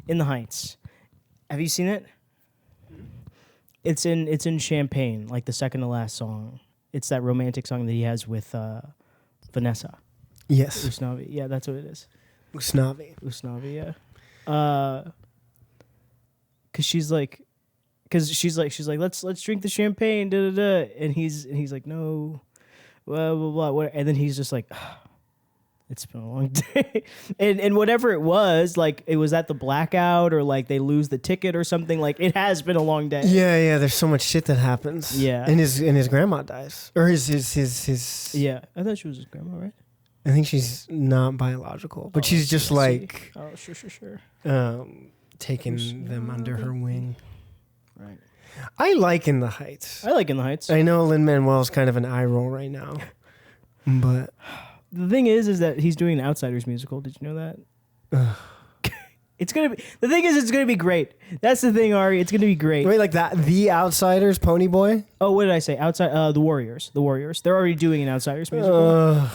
In the Heights. Have you seen it? It's in Champagne, like the second to last song. It's that romantic song that he has with Vanessa. Yes. Usnavi. Yeah, that's what it is. Usnavi, yeah. Cause she's like, let's drink the champagne, da da da, and he's like, no, blah blah blah, and then he's just like, it's been a long day, and whatever it was, like it was at the blackout or like they lose the ticket or something. Like it has been a long day. Yeah. There's so much shit that happens. Yeah, and his grandma dies, or his. Yeah, I thought she was his grandma, right? I think she's not biological, but she's just like. Oh, sure. Taking them under her wing. Right. I like In the Heights. I know Lin-Manuel's kind of an eye roll right now, but. The thing is that he's doing an Outsiders musical. Did you know that? It's gonna be. The thing is, it's gonna be great. That's the thing, Ari. It's gonna be great. Wait, like that? The Outsiders, Pony Boy? Oh, what did I say? The Warriors. The Warriors. They're already doing an Outsiders musical.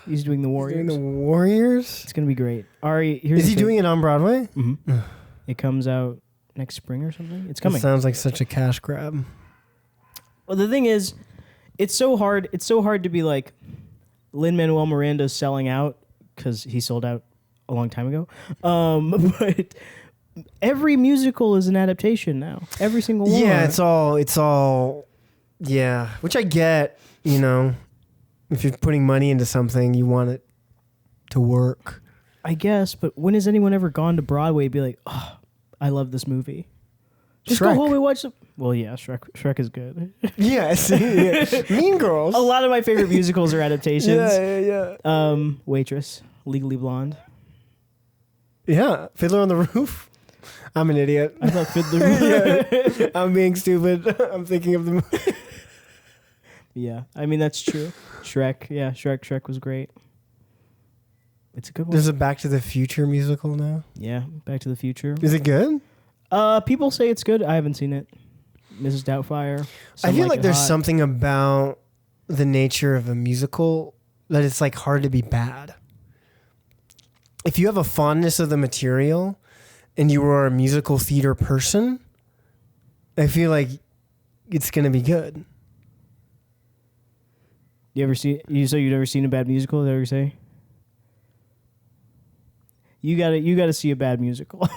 He's doing the Warriors. He's doing the Warriors? It's gonna be great. Ari, here's is he doing it on Broadway? Mm-hmm. It comes out next spring or something. It's coming. It sounds like such a cash grab. Well, the thing is, it's so hard. It's so hard to be like. Lin-Manuel Miranda's selling out because he sold out a long time ago. But every musical is an adaptation now. Every single one. Yeah, it's all. Yeah, which I get. You know, if you're putting money into something, you want it to work. I guess, but when has anyone ever gone to Broadway and be like, "Oh, I love this movie"? Just Shrek. go home and watch the. Well, yeah, Shrek is good. Yes, yeah. Mean Girls. A lot of my favorite musicals are adaptations. Yeah. Waitress, Legally Blonde. Yeah, Fiddler on the Roof. I'm an idiot. I thought Fiddler. I'm being stupid. I'm thinking of the movie. Yeah, I mean that's true. Shrek, yeah, Shrek was great. It's a good one. There's a Back to the Future musical now. Yeah, Back to the Future. Is it good? People say it's good. I haven't seen it. Mrs. Doubtfire. I feel like there's something about the nature of a musical that it's like hard to be bad. If you have a fondness of the material and you are a musical theater person, I feel like it's going to be good. You ever see? So you've never seen a bad musical? Is that what you say? You gotta see a bad musical.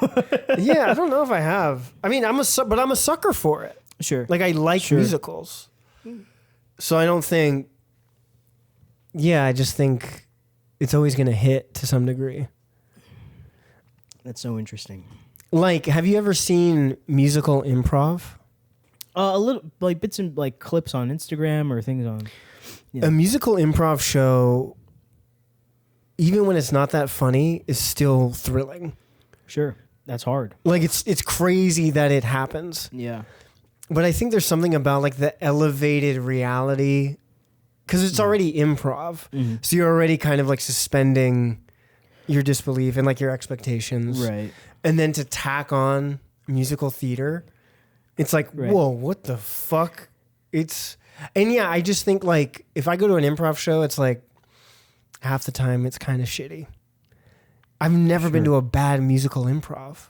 Yeah, I don't know if I have. I mean, I'm a sucker for it. Sure. Like I like musicals, so I don't think. Yeah, I just think it's always gonna hit to some degree. That's so interesting. Like, have you ever seen musical improv? A little, like bits and like clips on Instagram or things on. Yeah. A musical improv show, even when it's not that funny, is still thrilling. Sure, that's hard. Like it's crazy that it happens. Yeah. But I think there's something about like the elevated reality, because it's already improv, so you're already kind of like suspending your disbelief and like your expectations, right? And then to tack on musical theater, it's like, whoa, what the fuck? And yeah, I just think like if I go to an improv show, it's like half the time it's kind of shitty. I've never been to a bad musical improv.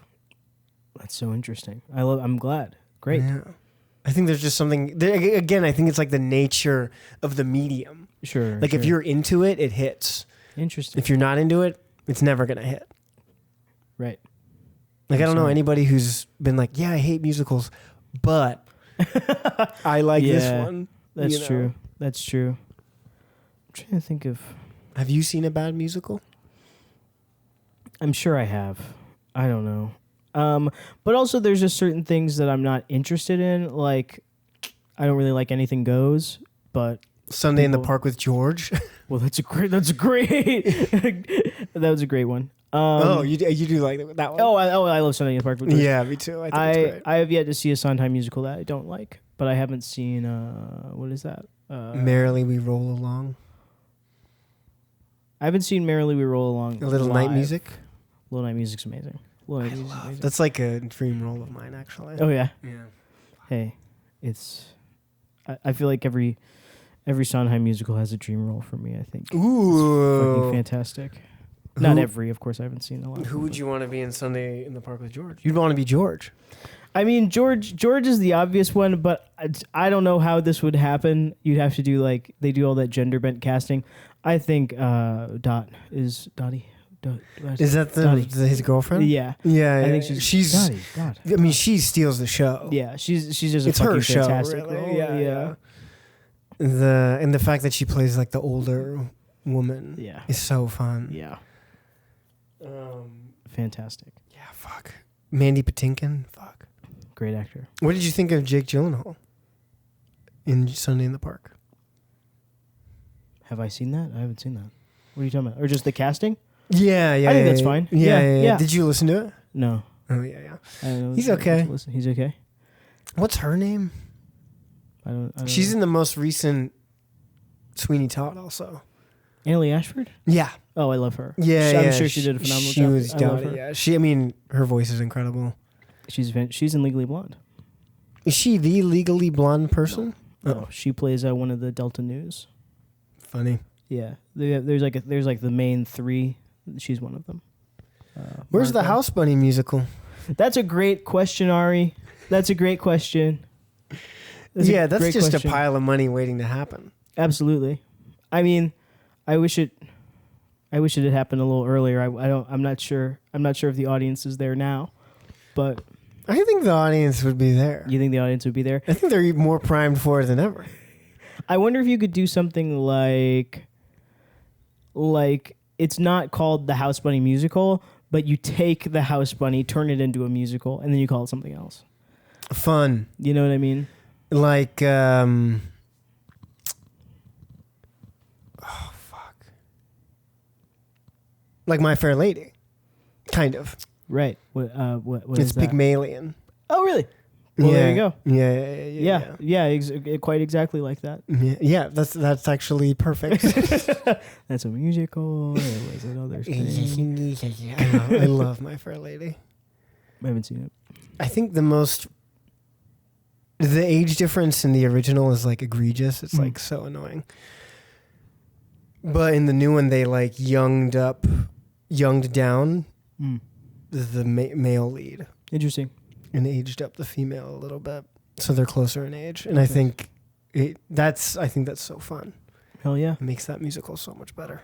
That's so interesting. I'm glad. Great. Yeah. I think there's just something again, I think it's like the nature of the medium. Sure. Like if you're into it, it hits. Interesting. If you're not into it, it's never going to hit. Right. Like I don't know anybody who's been like, yeah, I hate musicals, but I like this one. That's true. That's true. I'm trying to think of. Have you seen a bad musical? I'm sure I have. I don't know. But also there's just certain things that I'm not interested in. Like, I don't really like Anything Goes, but Sunday in the Park with George. Well, that's a great. That was a great one. You do like that one? I love Sunday in the Park with George. Yeah, me too. I think it's great. I have yet to see a Sondheim musical that I don't like, but I haven't seen what is that? Merrily We Roll Along. I haven't seen Merrily We Roll Along. A Little Night Music. Little Night Music's amazing. That's like a dream role of mine, actually. Oh yeah. Yeah. Hey, it's. I feel like every Sondheim musical has a dream role for me. I think. Ooh. It's fucking fantastic. Not every, of course. I haven't seen a lot. Who would you want to be in Sunday in the Park with George? You'd want to be George. I mean, George is the obvious one, but I don't know how this would happen. You'd have to do they do all that gender bent casting. I think Dot is Dottie. Is that his girlfriend? Yeah. Yeah. I think she's Dottie. God. I mean, she steals the show. Yeah, she's just it's a fucking her show, fantastic really. role. Yeah. The fact that she plays like the older woman is so fun. Yeah. Fantastic. Yeah, fuck. Mandy Patinkin, fuck. Great actor. What did you think of Jake Gyllenhaal in Sunday in the Park? Have I seen that? I haven't seen that. What are you talking about? Or just the casting? Yeah. I think that's fine. Yeah. Did you listen to it? No. Oh, yeah. I don't know. He's okay. He's okay? What's her name? I don't She's know. in the most recent Sweeney Todd also. Annalie Ashford? Yeah. Oh, I love her. Yeah, I'm sure she did a phenomenal job. She was I love Dottie, her. yeah. I mean, her voice is incredible. She's in Legally Blonde. Is she the legally blonde person? No, she plays one of the Delta News. Funny. Yeah, there's the main three. She's one of them. Where's the House Bunny musical? That's a great question, Ari. That's a great question. That's just a pile of money waiting to happen. Absolutely. I mean, I wish it had happened a little earlier. I'm not sure. I'm not sure if the audience is there now, but I think the audience would be there. You think the audience would be there? I think they're even more primed for it than ever. I wonder if you could do something like it's not called the House Bunny musical, but you take the House Bunny, turn it into a musical, and then you call it something else. Fun. You know what I mean? Like, like My Fair Lady, kind of. Right. What it's is that? Pygmalion. Oh, really? Well, there you go. Yeah. Quite exactly like that. Yeah, that's actually perfect. That's a musical. Or was it other thing? I love My Fair Lady. I haven't seen it. I think the age difference in the original is like egregious. It's like so annoying. But in the new one, they like younged down the male lead. Interesting. And aged up the female a little bit, so they're closer in age. And I think that's so fun. Hell yeah! It makes that musical so much better.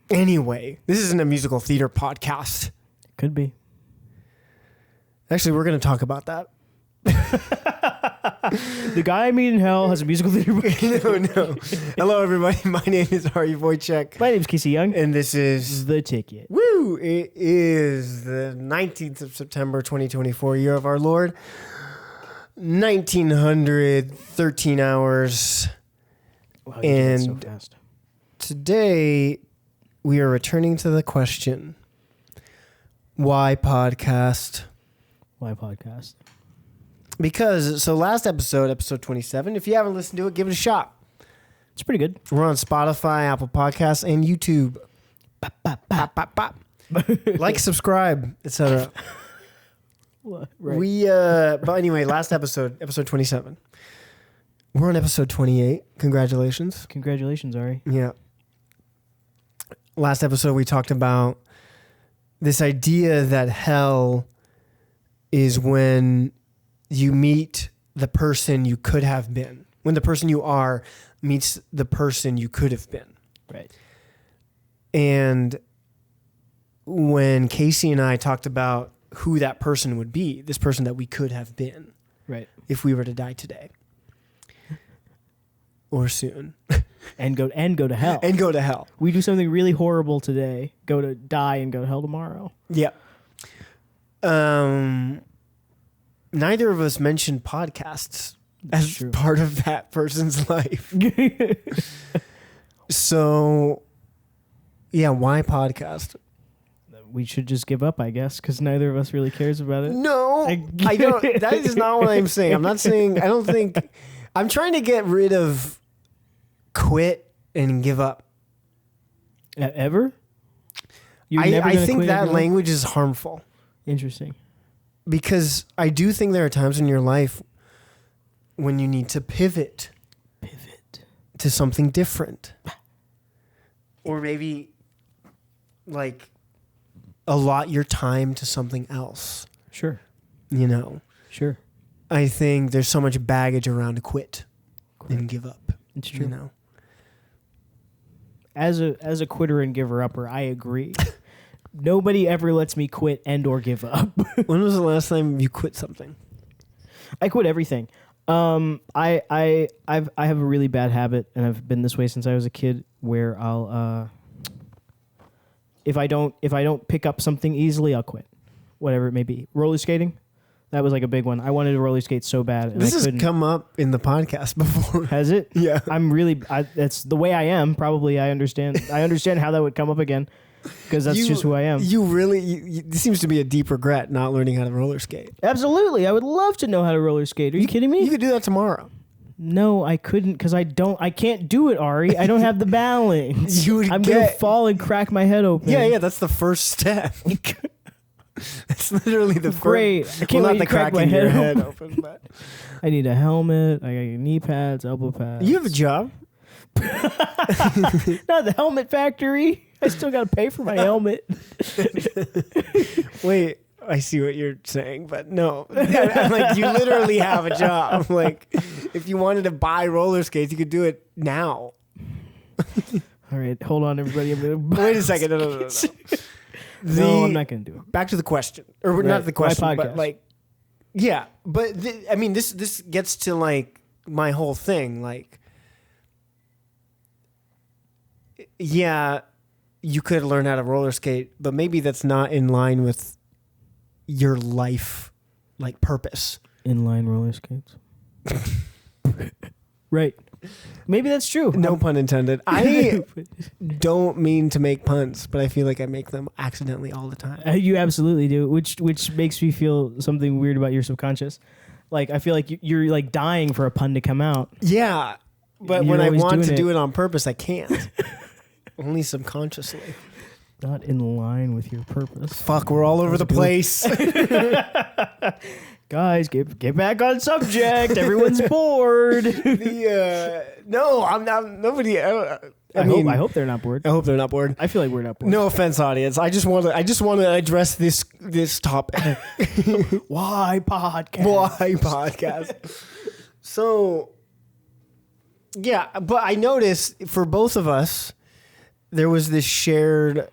Anyway, this isn't a musical theater podcast. Could be. Actually, we're going to talk about that. The guy I meet in hell has a musical theater. No. Hello, everybody. My name is Ari Wojciech. My name's Casey Young. And this is The Ticket. Woo! It is the 19th of September, 2024, year of our Lord. 1913 hours. Wow, you did that so fast. Today, we are returning to the question, why podcast? Why podcast? Because, last episode 27, if you haven't listened to it, give it a shot. It's pretty good. We're on Spotify, Apple Podcasts, and YouTube. Like, subscribe, etc. Right. But anyway, last episode 27. We're on episode 28. Congratulations. Congratulations, Ari. Yeah. Last episode, we talked about this idea that hell is when you meet the person you could have been. When the person you are meets the person you could have been. Right. And when Casey and I talked about who that person would be, this person that we could have been. Right. If we were to die today. Or soon. And go to hell. And go to hell. We do something really horrible today, die and go to hell tomorrow. Yeah. Neither of us mentioned podcasts as part of that person's life. So, yeah, why podcast? We should just give up, I guess, because neither of us really cares about it. No, I don't. That is not what I'm saying. I'm not saying, I don't think, I'm trying to get rid of quit and give up. Ever? I think that language is harmful. Interesting. Because I do think there are times in your life when you need to pivot to something different. or maybe like allot your time to something else. Sure. You know? Sure. I think there's so much baggage around to quit and give up. It's true. You know? As a quitter and giver upper, I agree. Nobody ever lets me quit and or give up. When was the last time you quit something? I quit everything. I have a really bad habit, and I've been this way since I was a kid, where I'll if I don't pick up something easily, I'll quit. Whatever it may be. Roller skating, that was like a big one. I wanted to roller skate so bad, and This I has couldn't. come up in the podcast before. Has it? Yeah. That's the way I am. Probably I understand how that would come up again, because that's just who I am. This seems to be a deep regret not learning how to roller skate. Absolutely. I would love to know how to roller skate. Are you kidding me? You could do that tomorrow. No, I couldn't, because I can't do it, Ari. I don't have the balance. I'm gonna fall and crack my head open. Yeah, that's the first step. That's literally the Great. first. I can't wait to crack my head open. But I need a helmet. I got knee pads, elbow pads. you have a job. Not the helmet factory. I still got to pay for my helmet. Wait, I see what you're saying, but no. I'm like, you literally have a job. Like, if you wanted to buy roller skates, you could do it now. All right, hold on, everybody. I'm gonna Wait a second. No. No, I'm not going to do it. Back to the question, or Right, not the question, my but podcast. like, yeah. But I mean, this gets to like my whole thing. Like, yeah, you could learn how to roller skate, but maybe that's not in line with your life, like purpose. Inline roller skates. Right. Maybe that's true. No pun intended. I don't mean to make puns, but I feel like I make them accidentally all the time. You absolutely do, which makes me feel something weird about your subconscious. Like, I feel like you're like dying for a pun to come out. Yeah, but You're when I always want to doing do it on purpose, I can't. Only subconsciously. Not in line with your purpose. Fuck, we're all over the place. Guys, get back on subject. Everyone's bored. No, I'm not. Nobody. I hope they're not bored. I hope they're not bored. I feel like we're not bored. No offense, audience. I just want to address this topic. Why podcast? Why podcast? So, yeah, but I noticed for both of us, there was this shared.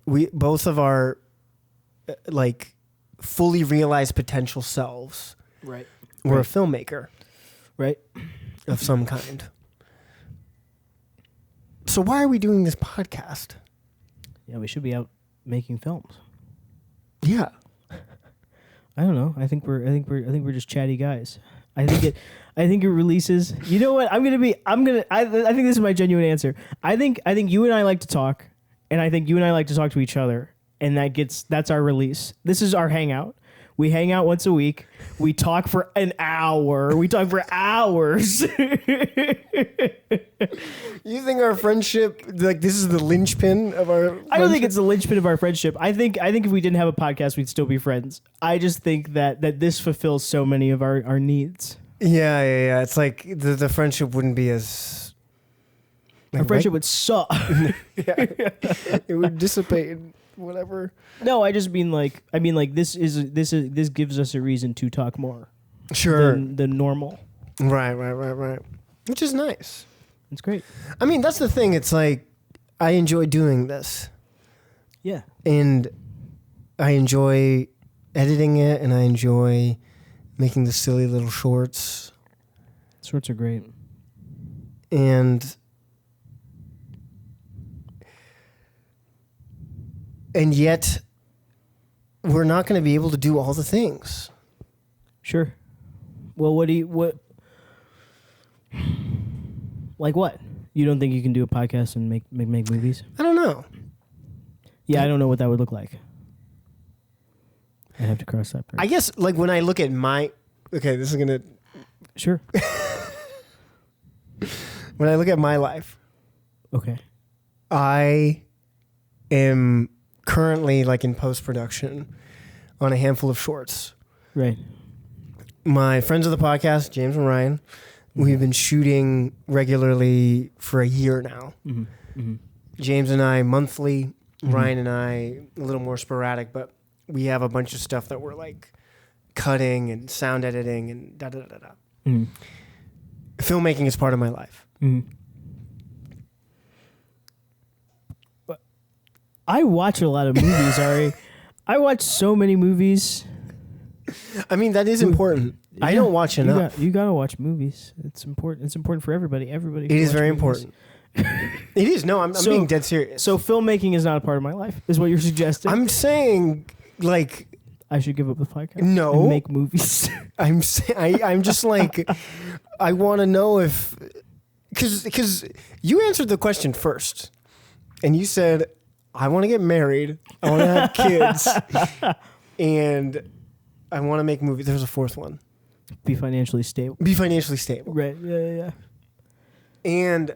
Both of our like fully realized potential selves. Right. Were a filmmaker. Right. Of some kind. So why are we doing this podcast? Yeah, we should be out making films. Yeah. I don't know. I think we're just chatty guys. I think it releases. You know what? I think this is my genuine answer. I think you and I like to talk, and I think you and I like to talk to each other, and that's our release. This is our hangout. We hang out once a week. We talk for an hour. We talk for hours. You think our friendship, like this is the linchpin of our friendship? I don't think it's the linchpin of our friendship. I think if we didn't have a podcast, we'd still be friends. I just think that this fulfills so many of our needs. Yeah. It's like the friendship wouldn't be as... Our friendship would suck. It would dissipate and whatever. No, I just mean like this gives us a reason to talk more. Sure. Than normal. Right. Which is nice. It's great. I mean, that's the thing. It's like, I enjoy doing this. Yeah. And I enjoy editing it, and I enjoy making the silly little shorts. Shorts are great. And yet, we're not going to be able to do all the things. Sure. Well, what? Like what? You don't think you can do a podcast and make movies? I don't know. Yeah, I don't know what that would look like. I'd have to cross that bridge. I guess, like, when I look at my... Okay, this is going to... Sure. When I look at my life... Okay. I am currently, like, in post-production on a handful of shorts. Right. My friends of the podcast, James and Ryan, we've been shooting regularly for a year now. Mm-hmm. Mm-hmm. James and I monthly, Ryan and I a little more sporadic, but we have a bunch of stuff that we're like cutting and sound editing and da da da da. Mm. Filmmaking is part of my life. Mm. But I watch a lot of movies, Ari. I watch so many movies. I mean, that is important. Yeah, I don't watch enough. You gotta watch movies. It's important. It's important for everybody. Everybody. It is very movies. important. It is. No, I'm being dead serious. So filmmaking is not a part of my life, is what you're suggesting. I'm saying, like, I should give up the podcast. No. And make movies. I'm just like, I want to know if, because you answered the question first, and you said, I want to get married, I want to have kids, and I want to make movies. There's a fourth one. Be financially stable. Be financially stable. Right. Yeah. And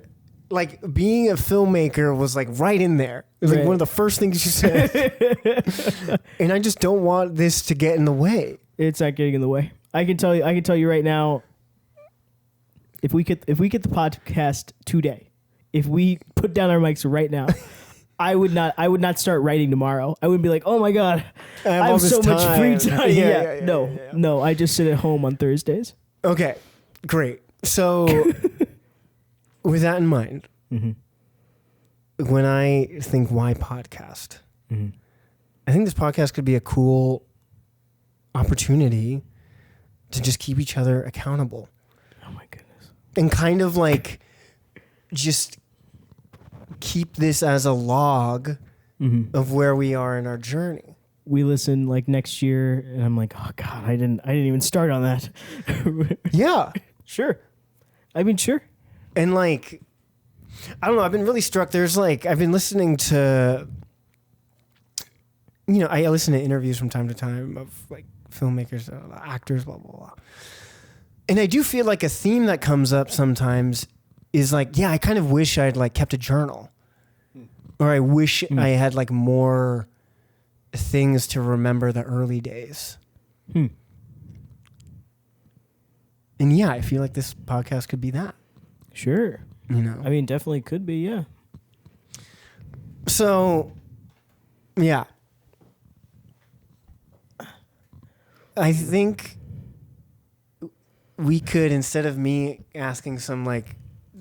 like being a filmmaker was like right in there. It was like one of the first things you said. And I just don't want this to get in the way. It's not getting in the way. I can tell you right now, if we get the podcast today, if we put down our mics right now, I would not start writing tomorrow. I would be like, oh my God, I have so much free time. Yeah. No, I just sit at home on Thursdays. Okay, great. So with that in mind, when I think why podcast, I think this podcast could be a cool opportunity to just keep each other accountable. Oh my goodness. And kind of like just keep this as a log of where we are in our journey. We listen like next year and I'm like, oh God, I didn't even start on that. Yeah. Sure. I mean, sure. And like, I don't know, I've been really struck. There's like, I've been listening to, you know, I listen to interviews from time to time of like filmmakers, actors, blah, blah, blah. And I do feel like a theme that comes up sometimes is like, yeah, I kind of wish I'd like kept a journal, or I wish I had like more things to remember the early days. And yeah, I feel like this podcast could be that. Sure. You know, I mean, definitely could be. Yeah. So, yeah, I think we could, instead of me asking some like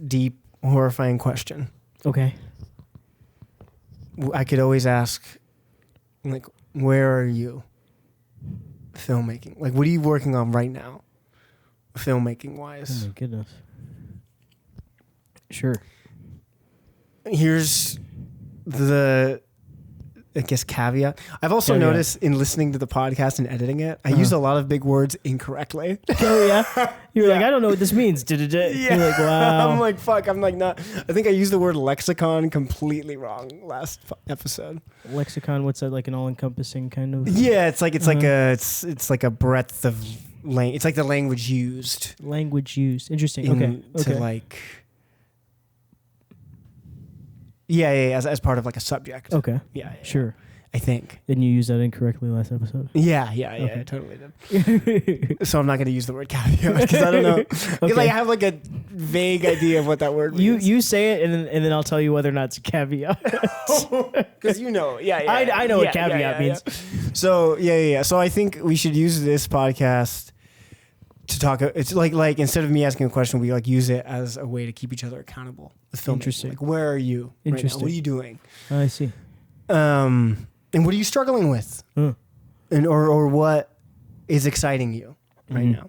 deep, horrifying question, Okay. I could always ask, like, where are you filmmaking? Like, what are you working on right now, filmmaking wise? Oh my goodness. Sure. Here's the, I guess, caveat. I've also noticed in listening to the podcast and editing it, I use a lot of big words incorrectly. Oh yeah. You're like, I don't know what this means. Yeah. You're like, wow. I'm like, fuck. I'm like, not. I think I used the word lexicon completely wrong last episode. Lexicon. What's that? Like an all-encompassing kind of. Yeah, it's like like a breadth of it's like the language used. Language used. Interesting. Okay. To like. Yeah, as part of like a subject. Okay. Yeah. Sure. I think. Didn't you use that incorrectly last episode? Yeah, I totally did. So I'm not going to use the word caveat because I don't know. Okay. Like I have like a vague idea of what that word means. You say it and then I'll tell you whether or not it's a caveat. Because you know, I know what caveat means. So yeah. So I think we should use this podcast to talk. It's like instead of me asking a question, we like use it as a way to keep each other accountable with filmmaking. Interesting. Like, where are you? Interesting. Right now? What are you doing? I see. And what are you struggling with? And or what is exciting you right now?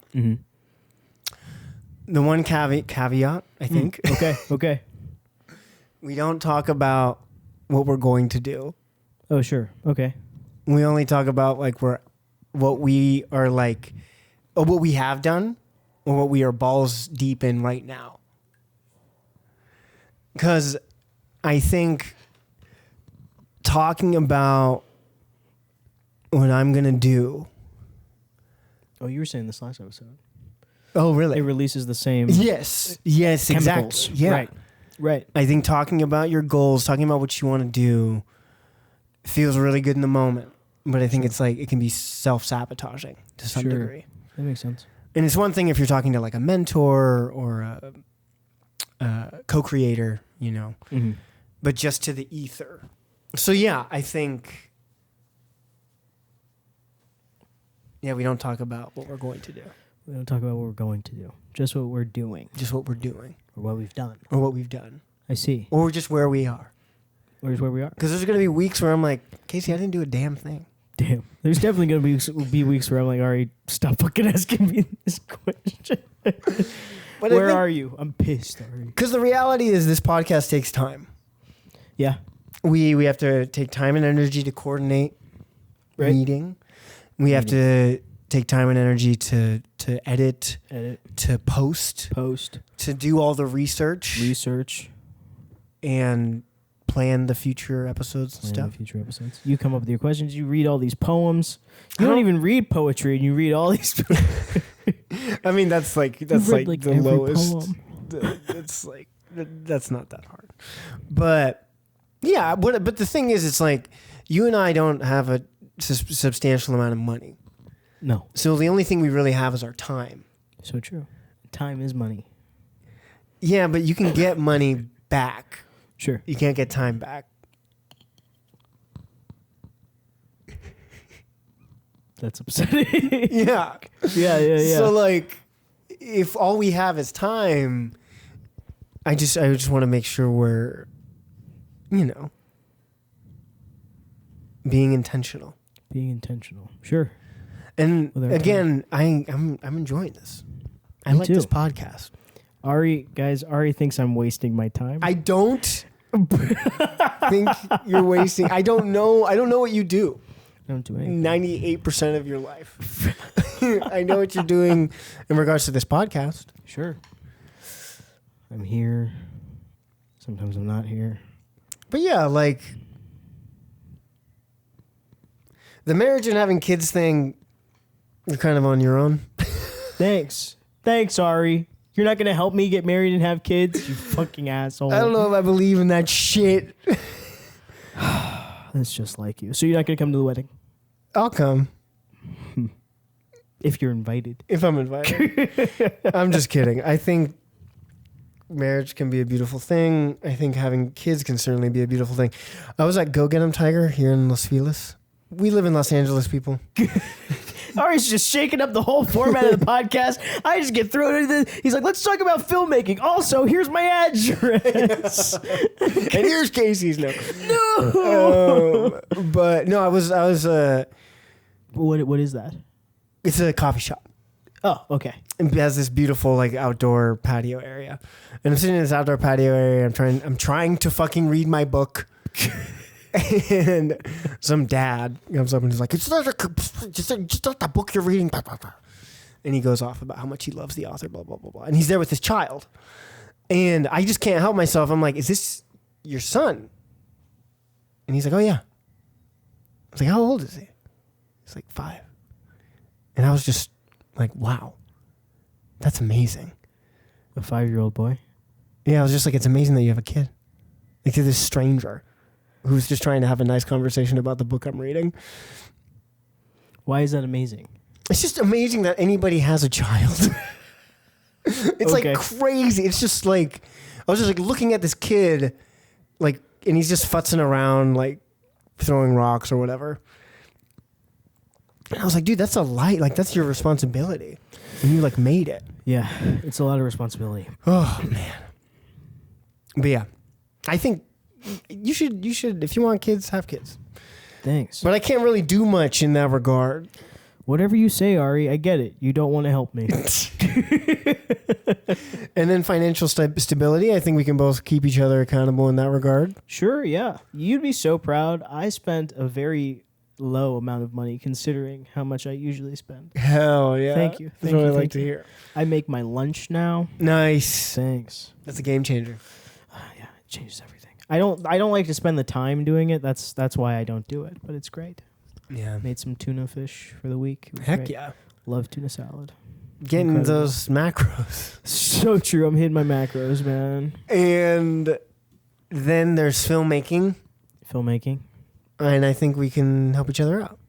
The one caveat, I think. Okay. We don't talk about what we're going to do. Oh, sure. Okay. We only talk about like what we are like, or what we have done, or what we are balls deep in right now. Because I think talking about what I'm going to do. Oh, you were saying this last episode. Oh, really? It releases the same. Yes, chemicals. exactly. Yeah. Right. I think talking about your goals, talking about what you want to do feels really good in the moment. But I think it's like it can be self-sabotaging to some degree. That makes sense. And it's one thing if you're talking to like a mentor or a co-creator, you know. but just to the ether. So yeah, I think, we don't talk about what we're going to do. We don't talk about what we're going to do. Just what we're doing. Just what we're doing. Or what we've done. Or what we've done. I see. Or just where we are. Where's where we are? Because there's going to be weeks where I'm like, Casey, I didn't do a damn thing. Damn. There's definitely going to be weeks where I'm like, Ari, stop fucking asking me this question. But where are you? I'm pissed, Ari. Because the reality is this podcast takes time. Yeah. We have to take time and energy to coordinate meeting. We have to take time and energy to edit, to post, to do all the research, and plan the future episodes and stuff. You come up with your questions. You read all these poems. You don't even read poetry, and you read all these. I mean, that's like the lowest. That's not that hard. But yeah, but the thing is, it's like you and I don't have a substantial amount of money. No. So the only thing we really have is our time. So true. Time is money. Yeah, but you can get money back. Sure. You can't get time back. That's upsetting. Yeah. Yeah. So like, if all we have is time, I just want to make sure we're, being intentional. Sure. And again, I'm enjoying this. I like this podcast. Ari thinks I'm wasting my time. I don't think you're wasting. I don't know what you do. I don't do anything. 98% of your life. I know what you're doing in regards to this podcast. Sure. I'm here. Sometimes I'm not here. But yeah, like the marriage and having kids thing, you're kind of on your own. Thanks, Ari. You're not going to help me get married and have kids, you fucking asshole. I don't know if I believe in that shit. That's just like you. So you're not going to come to the wedding? I'll come. If you're invited. If I'm invited. I'm just kidding. I think marriage can be a beautiful thing. I think having kids can certainly be a beautiful thing. I was at Go Get 'em Tiger here in Los Feliz. We live in Los Angeles, people. Ari's just shaking up the whole format of the podcast. I just get thrown into this. He's like, let's talk about filmmaking. Also, here's my address. And here's Casey's now. No. But no, I was What is that? It's a coffee shop. Oh, okay. It has this beautiful like outdoor patio area. And I'm sitting in this outdoor patio area. I'm trying to fucking read my book. And some dad comes up and he's like, it's not the book you're reading. Blah, blah, blah. And he goes off about how much he loves the author, blah, blah, blah, blah. And he's there with his child. And I just can't help myself. I'm like, is this your son? And he's like, oh, yeah. I was like, how old is he? He's like 5. And I was just like, wow, that's amazing. A 5-year-old boy? Yeah, I was just like, it's amazing that you have a kid. Like to this stranger who's just trying to have a nice conversation about the book I'm reading. Why is that amazing? It's just amazing that anybody has a child. It's like crazy. It's just like, I was just like looking at this kid, like, and he's just futzing around, like throwing rocks or whatever. And I was like, dude, that's a light. Like, that's your responsibility. And you like made it. Yeah, it's a lot of responsibility. Oh, man. But yeah, I think you should, if you want kids, have kids. Thanks. But I can't really do much in that regard. Whatever you say, Ari, I get it. You don't want to help me. And then financial stability. I think we can both keep each other accountable in that regard. Sure, yeah. You'd be so proud. I spent a very low amount of money considering how much I usually spend. Hell yeah. Thank you. That's what I like to hear. I make my lunch now. Nice. Thanks. That's a game changer. Yeah, it changes everything. I don't like to spend the time doing it. That's why I don't do it, but it's great. Yeah. Made some tuna fish for the week. Heck great. yeah. Love tuna salad. Getting Incredible. those macros. So true. I'm hitting my macros, man. And then there's filmmaking. And I think we can help each other out.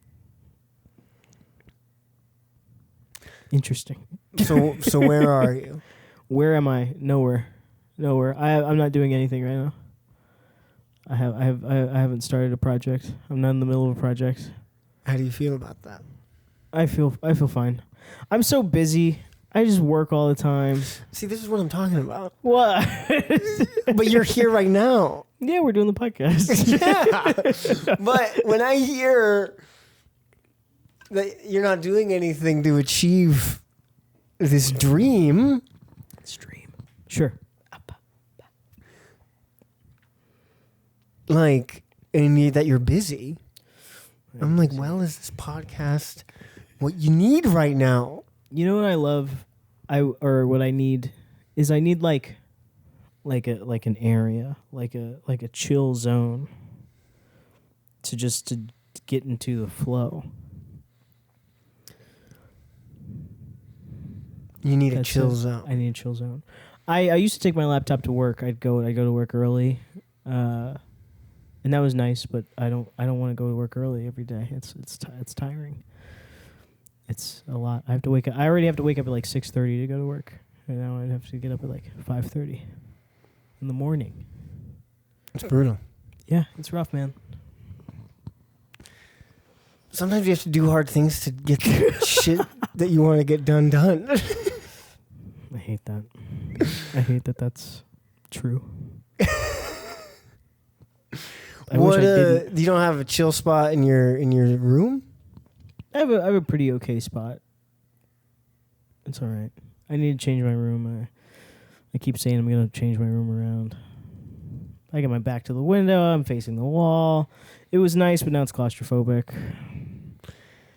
Interesting. So where are you? Where am I? Nowhere. I'm not doing anything right now. I haven't started a project. I'm not in the middle of a project. How do you feel about that? I feel fine. I'm so busy. I just work all the time. See, this is what I'm talking about. What? But you're here right now. Yeah, we're doing the podcast. Yeah. But when I hear that you're not doing anything to achieve this dream. Sure. Like, and that you're busy. I'm like, well, is this podcast what you need right now? You know what I love? What I need is I need like an area, like a chill zone to get into the flow. You need a chill zone. I need a chill zone. I used to take my laptop to work. I'd go to work early. And that was nice, but I don't want to go to work early every day. It's tiring. It's a lot. I already have to wake up at like 6:30 to go to work. And now I'd have to get up at like 5:30 in the morning. It's brutal. Yeah, it's rough, man. Sometimes you have to do hard things to get the shit that you want to get done. I hate that. I hate that that's true. What you don't have a chill spot in your room? I have a pretty okay spot. It's all right. I need to change my room. I keep saying I'm gonna change my room around. I got my back to the window. I'm facing the wall. It was nice, but now it's claustrophobic.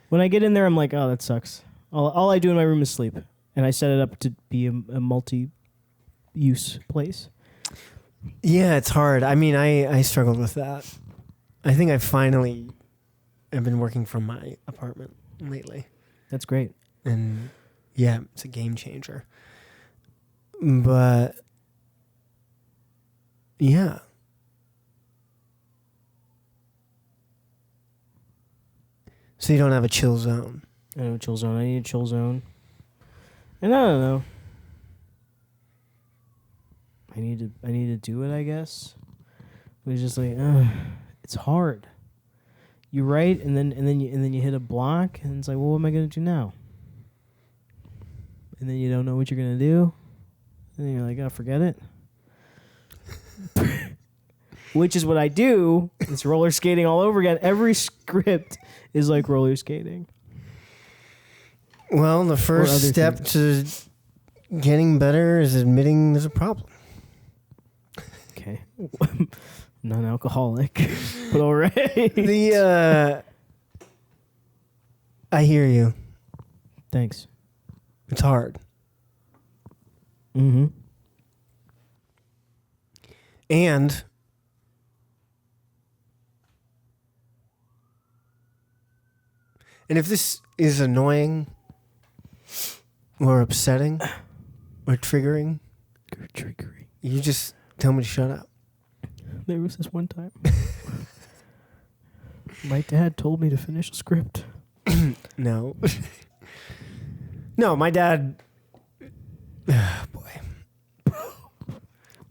When I get in there, I'm like, oh, that sucks. All I do in my room is sleep, and I set it up to be a multi-use place. Yeah, it's hard. I mean, I struggled with that. I think I've been working from my apartment lately. That's great. And yeah, it's a game changer. But yeah. So you don't have a chill zone. I don't have a chill zone. I need a chill zone. And I don't know. I need to do it, I guess. But it's just like, it's hard. You write and then you hit a block and it's like, well, what am I gonna do now? And then you don't know what you're gonna do. And then you're like, oh, forget it. Which is what I do. It's roller skating all over again. Every script is like roller skating. Well, the first step to getting better is admitting there's a problem. Okay. Non-alcoholic. But all right. I hear you. Thanks. It's hard. Mm-hmm. And if this is annoying or upsetting or triggering, you just tell me to shut up. There was this one time. My dad told me to finish a script. No. No, my dad... boy.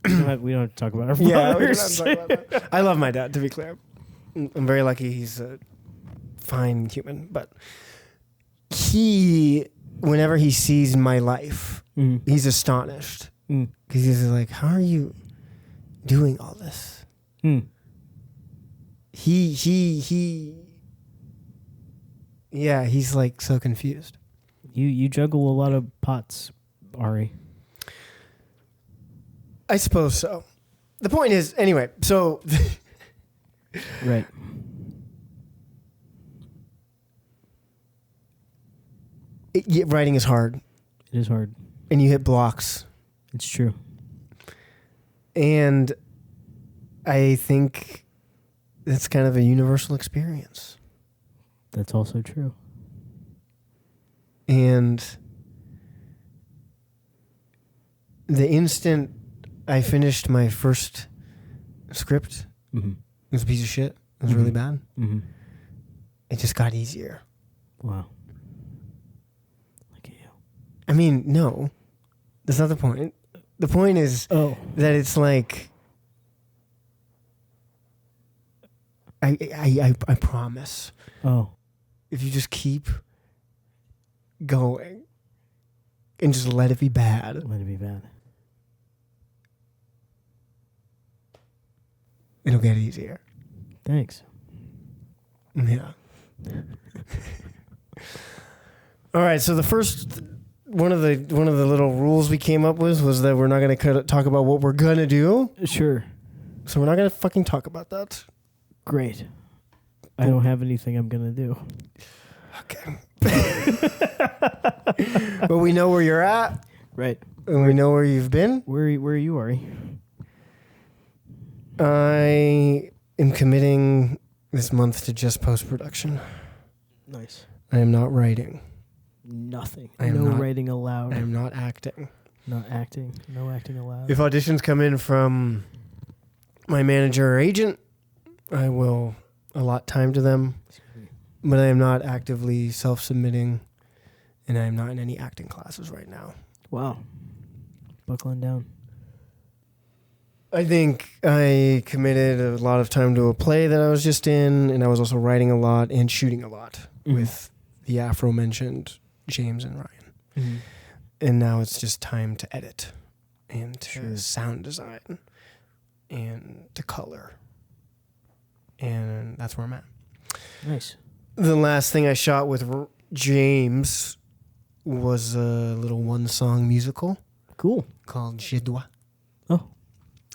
We don't have to talk about our fathers. Yeah, we don't have to talk about that. I love my dad, to be clear. I'm very lucky he's a fine human. But whenever he sees my life, he's astonished. Because he's like, how are you doing all this? Yeah, he's like so confused. You juggle a lot of pots, Ari. I suppose so. The point is, anyway, so... Right. Writing is hard. It is hard. And you hit blocks. It's true. And I think that's kind of a universal experience. That's also true. And the instant I finished my first script, it was a piece of shit. It was really bad. It just got easier. Wow. Look at you. I mean, no. That's not the point. The point is that it's like I promise. Oh, If you just keep going and just let it be bad, let it be bad. it'll get easier. Thanks. Yeah. All right. So the first one of the little rules we came up with was that we're not going to talk about what we're gonna do. Sure. So we're not going to fucking talk about that. Great. I don't have anything I'm gonna do. Okay. But we know where you're at, Right. and we know where you've been. Where are you, Ari? I am committing this month to just post-production. Nice. I am not writing. Nothing. I am No not- writing allowed. I am not acting. Not acting. No acting allowed. If auditions come in from my manager or agent, I will allot time to them. But I am not actively self-submitting, and I am not in any acting classes right now. Wow. Buckling down. I think I committed a lot of time to a play that I was just in, and I was also writing a lot and shooting a lot with the aforementioned James and Ryan. Mm-hmm. And now it's just time to edit and to Sure. sound design and to color. And that's where I'm at. Nice. The last thing I shot with James was a little one-song musical Cool. called Je dois. Oh.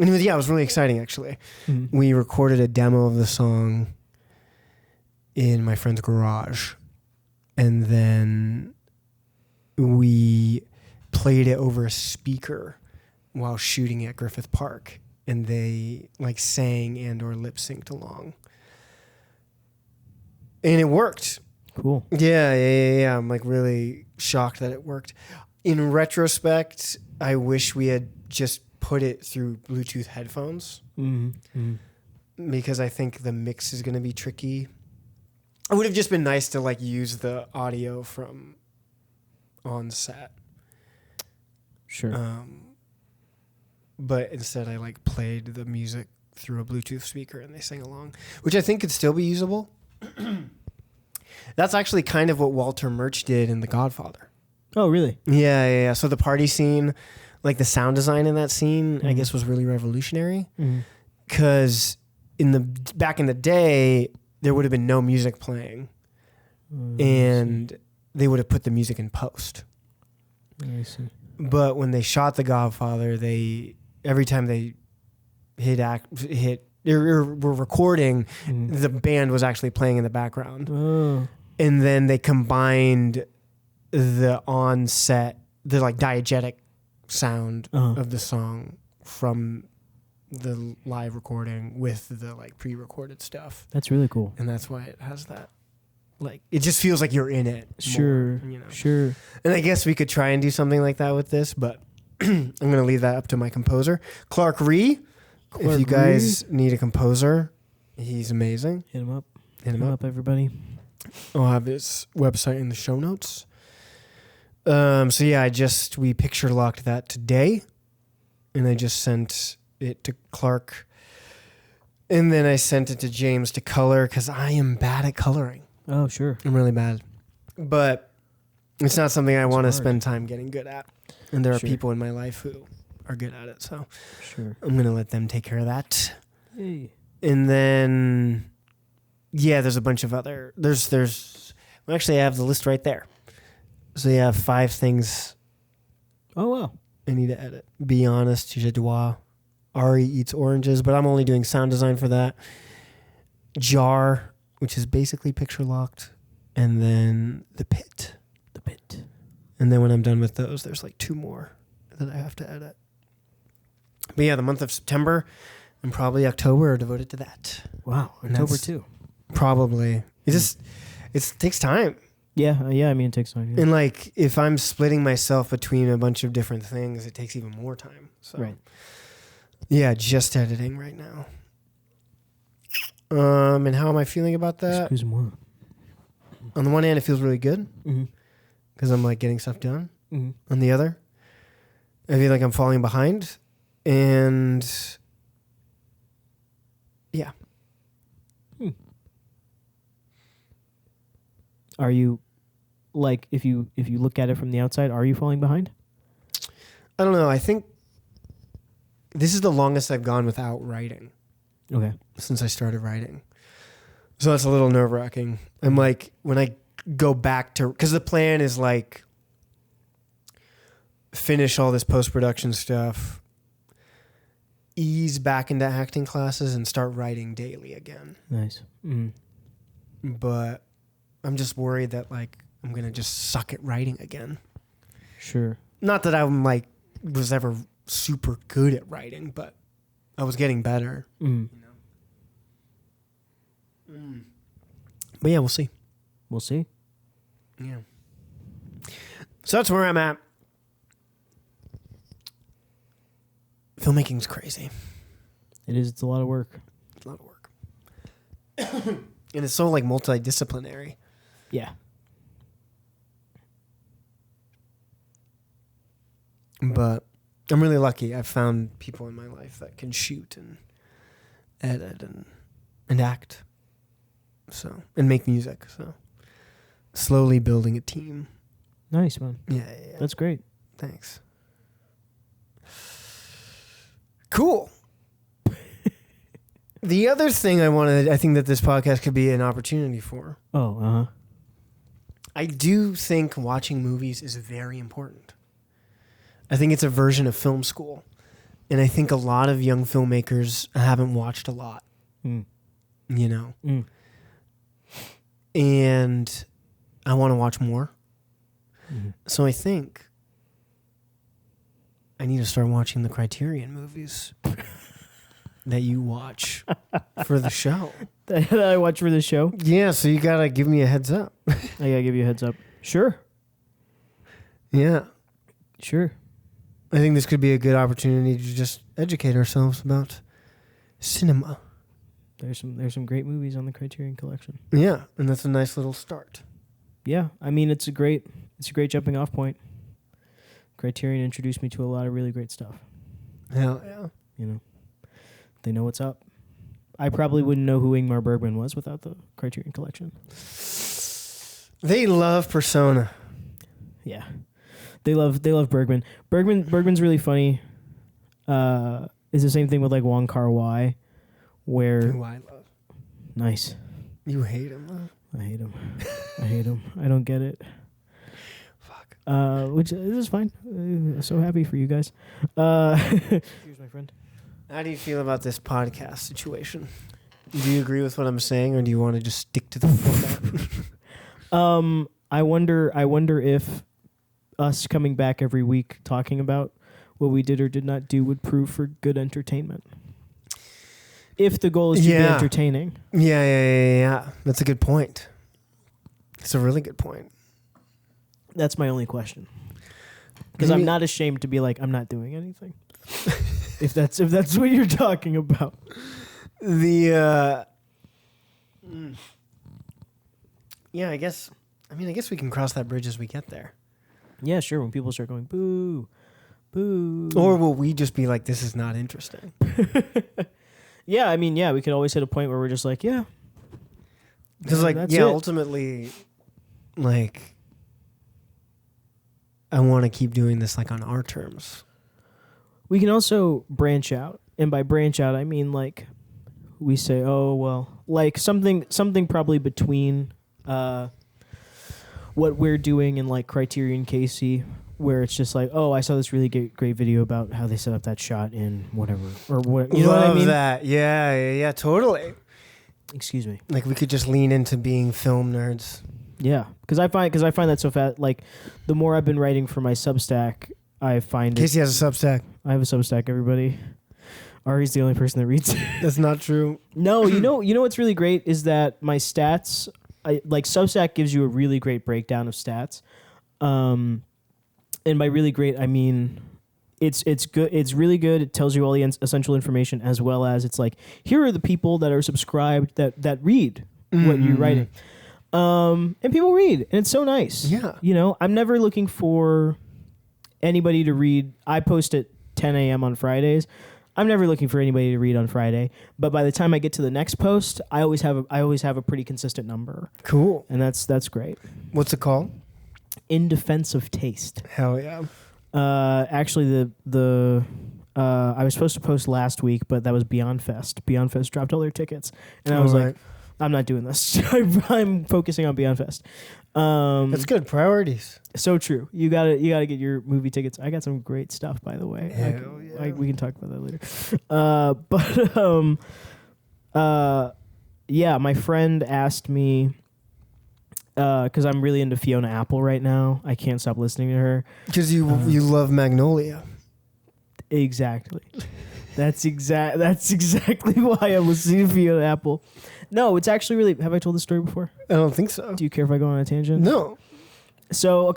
And it was really exciting, actually. Mm-hmm. We recorded a demo of the song in my friend's garage. And then we played it over a speaker while shooting at Griffith Park. And they like sang and or lip synced along. And it worked. Cool. Yeah. I'm like really shocked that it worked. In retrospect, I wish we had just put it through Bluetooth headphones because I think the mix is going to be tricky. It would have just been nice to like use the audio from on set. Sure. But instead I like played the music through a Bluetooth speaker and they sang along, which I think could still be usable. That's actually kind of what Walter Murch did in The Godfather. Oh, really? Yeah. So the party scene, like the sound design in that scene, I guess was really revolutionary because back in the day, there would have been no music playing and they would have put the music in post. I see. But when they shot The Godfather, every time they were recording, the band was actually playing in the background. Oh. And then they combined the on-set, the like diegetic sound of the song from the live recording with the like pre-recorded stuff. That's really cool. And that's why it has that. Like, it just feels like you're in it. Sure. More, you know? Sure. And I guess we could try and do something like that with this, but I'm going to leave that up to my composer, Clark Ree. If you guys need a composer, he's amazing. Hit him up. Hit him up, everybody. I'll have his website in the show notes. So yeah, we picture locked that today, and I just sent it to Clark, and then I sent it to James to color because I am bad at coloring. Oh, sure. I'm really bad, but it's not something I want to hard. spend time getting good at. And there are Sure. people in my life who are good at it, so Sure. I'm gonna let them take care of that. Hey. And then, yeah, there's a bunch of other. Well, actually, I have the list right there. So you have 5 things Oh, wow. I need to edit. Be honest, je dois. Ari eats oranges, but I'm only doing sound design for that. Jar, which is basically picture locked, and then the pit. The pit. And then when I'm done with those, there's like 2 more that I have to edit. But yeah, the month of September and probably October are devoted to that. Wow. And October that's- too. Probably. It takes time. Yeah. I mean, it takes time. Yeah. And like, if I'm splitting myself between a bunch of different things, it takes even more time. So, Right. yeah, just editing right now. And how am I feeling about that? Excuse-moi. On the one hand, it feels really good Mm-hmm. because I'm like getting stuff done. Mm-hmm. On the other, I feel like I'm falling behind. And yeah. Are you, like, if you look at it from the outside, are you falling behind? I don't know. I think this is the longest I've gone without writing. Okay. Since I started writing. So that's a little nerve-wracking. I'm like, when I go back to, because the plan is like, finish all this post-production stuff, ease back into acting classes, and start writing daily again. Nice. Mm. But I'm just worried that, like, I'm going to just suck at writing again. Sure. Not that I'm like, was ever super good at writing, but I was getting better. Mm. You know? But yeah, we'll see. We'll see. Yeah. So that's where I'm at. Filmmaking's crazy. It is. It's a lot of work. It's a lot of work. And it's so like multidisciplinary. Yeah. But I'm really lucky. I've found people in my life that can shoot and edit and act. So, and make music. So, slowly building a team. Nice, man. Yeah. That's great. Thanks. Cool. The other thing I think that this podcast could be an opportunity for. Oh, uh-huh. I do think watching movies is very important. I think it's a version of film school. And I think a lot of young filmmakers haven't watched a lot. Mm. You know? Mm. And I want to watch more. Mm-hmm. So I think I need to start watching the Criterion movies that you watch for the show. That I watch for the show? Yeah, so you got to give me a heads up. I gotta give you a heads up. Sure. Yeah. Sure. I think this could be a good opportunity to just educate ourselves about cinema. There's some great movies on the Criterion Collection. Yeah, and that's a nice little start. Yeah, I mean it's a great jumping off point. Criterion introduced me to a lot of really great stuff. Hell yeah. You know, they know what's up. I probably wouldn't know who Ingmar Bergman was without the Criterion Collection. They love Persona. Yeah, they love Bergman. Bergman's really funny. It's the same thing with like Wong Kar-wai, where Who I love. Nice. You hate him, huh? I hate him. I hate him. I don't get it. Fuck. Which is fine. So happy for you guys. Here's my friend. How do you feel about this podcast situation? Do you agree with what I'm saying, or do you want to just stick to the format? I wonder if us coming back every week talking about what we did or did not do would prove for good entertainment. If the goal is to be entertaining. Yeah. That's a good point. It's a really good point. That's my only question. Because I'm not ashamed to be like, I'm not doing anything. if that's what you're talking about. Yeah, I guess we can cross that bridge as we get there. Yeah, sure. When people start going, boo, boo. Or will we just be like, this is not interesting? Yeah, I mean, we could always hit a point where we're just like, yeah. Because, ultimately, like, I want to keep doing this, like, on our terms. We can also branch out. And by branch out, I mean, like, we say, oh, well, like, something probably between what we're doing and, like, Criterion Casey, where it's just like, oh, I saw this really great video about how they set up that shot in whatever. Or what, you know what I mean? Love that. Yeah, totally. Excuse me. Like, we could just lean into being film nerds. Yeah, because I find that so fast. Like, the more I've been writing for my Substack, I find Casey has a Substack. I have a Substack. Everybody, Ari's the only person that reads it. That's not true. No, you know what's really great is that my stats. Substack gives you a really great breakdown of stats, and by really great I mean it's good. It's really good. It tells you all the essential information, as well as it's like, here are the people that are subscribed that read what you're writing. And people read, and it's so nice. Yeah. You know, I'm never looking for anybody to read. I post at 10 a.m. on Fridays. I'm never looking for anybody to read on Friday, but by the time I get to the next post, I always have a pretty consistent number. Cool. And that's great. What's it called? In Defense of Taste. Hell yeah. Actually, the I was supposed to post last week, but that was Beyond Fest. Beyond Fest dropped all their tickets, and I was like, I'm not doing this. I'm focusing on Beyond Fest. That's good. Priorities. So true. You gotta get your movie tickets. I got some great stuff, by the way. Hell yeah. We can talk about that later. Yeah, my friend asked me, because I'm really into Fiona Apple right now. I can't stop listening to her. Because you love Magnolia. Exactly. That's exactly why I'm listening to Fiona Apple. No, it's actually really... Have I told this story before? I don't think so. Do you care if I go on a tangent? No. So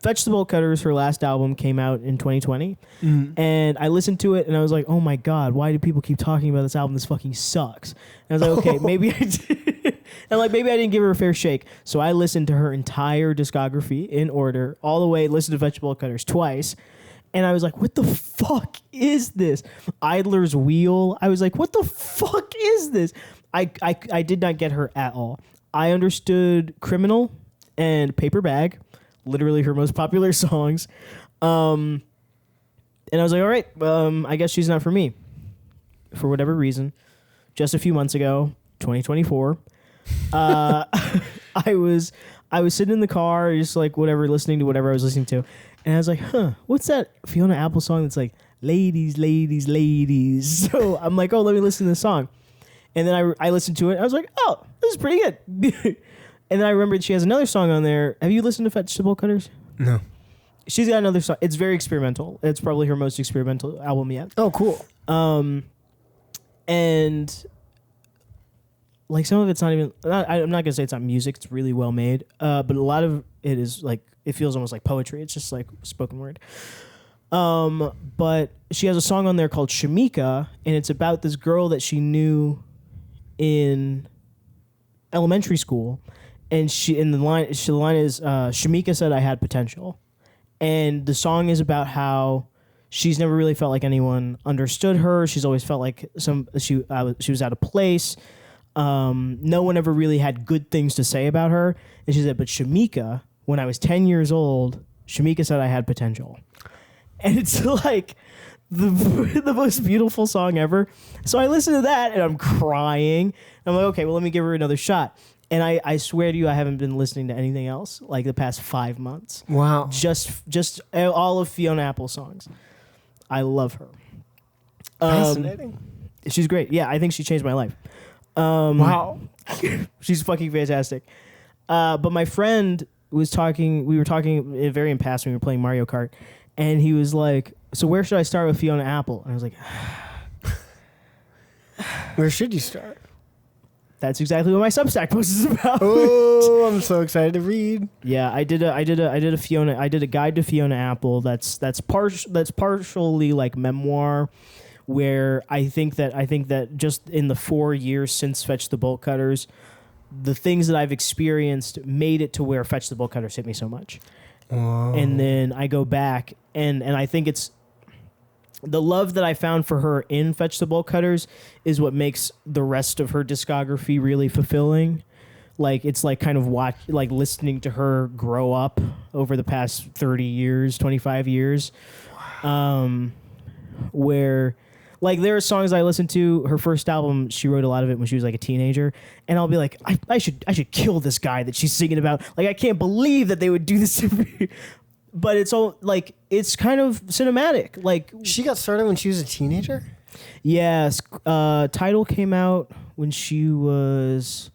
Fetch the Bolt Cutters, her last album, came out in 2020. And I listened to it and I was like, oh my God, why do people keep talking about this album? This fucking sucks. And I was like, okay, maybe I did. And maybe I didn't give her a fair shake. So I listened to her entire discography in order, all the way, listened to Fetch the Bolt Cutters twice. And I was like, what the fuck is this? Idler's Wheel. I was like, what the fuck is this? I did not get her at all. I understood Criminal and Paper Bag, literally her most popular songs. And I was like, all right, I guess she's not for me. For whatever reason. Just a few months ago, 2024, I was sitting in the car, just like whatever, listening to whatever I was listening to. And I was like, what's that Fiona Apple song that's like, ladies, ladies, ladies? So I'm like, oh, let me listen to this song. And then I listened to it. I was like, oh, this is pretty good. And then I remembered she has another song on there. Have you listened to Fetch the Bolt Cutters? No. She's got another song. It's very experimental. It's probably her most experimental album yet. Oh, cool. And like some of it's not even... I'm not going to say it's not music. It's really well made. But a lot of it is like... It feels almost like poetry. It's just like spoken word. But she has a song on there called Shamika, and it's about this girl that she knew in elementary school. And the line is, Shamika said I had potential. And the song is about how she's never really felt like anyone understood her. She's always felt like she was out of place. No one ever really had good things to say about her. And she said, but Shamika, when I was 10 years old, Shamika said I had potential. And it's like the most beautiful song ever. So I listened to that and I'm crying. I'm like, okay, well, let me give her another shot. And I swear to you, I haven't been listening to anything else like the past 5 months. Wow. Just all of Fiona Apple's songs. I love her. Fascinating. She's great. Yeah, I think she changed my life. Wow. She's fucking fantastic. But my friend was talking, we were talking very in passing, we were playing Mario Kart, and he was like, so where should I start with Fiona Apple? And I was like, where should you start? That's exactly what my Substack post is about. Oh, I'm so excited to read. Yeah, I did a guide to Fiona Apple that's partially like memoir, where I think that just in the 4 years since Fetch the Bolt Cutters, the things that I've experienced made it to where Fetch the Bolt Cutters hit me so much. Whoa. And then I go back and I think it's the love that I found for her in Fetch the Bolt Cutters is what makes the rest of her discography really fulfilling. Like it's like kind of listening to her grow up over the past 30 years, 25 years. Where like there are songs I listened to, her first album, she wrote a lot of it when she was like a teenager, and I'll be like, I should kill this guy that she's singing about. Like I can't believe that they would do this to me. But it's all like it's kind of cinematic. Like she got started when she was a teenager? Yes. Tidal came out when she was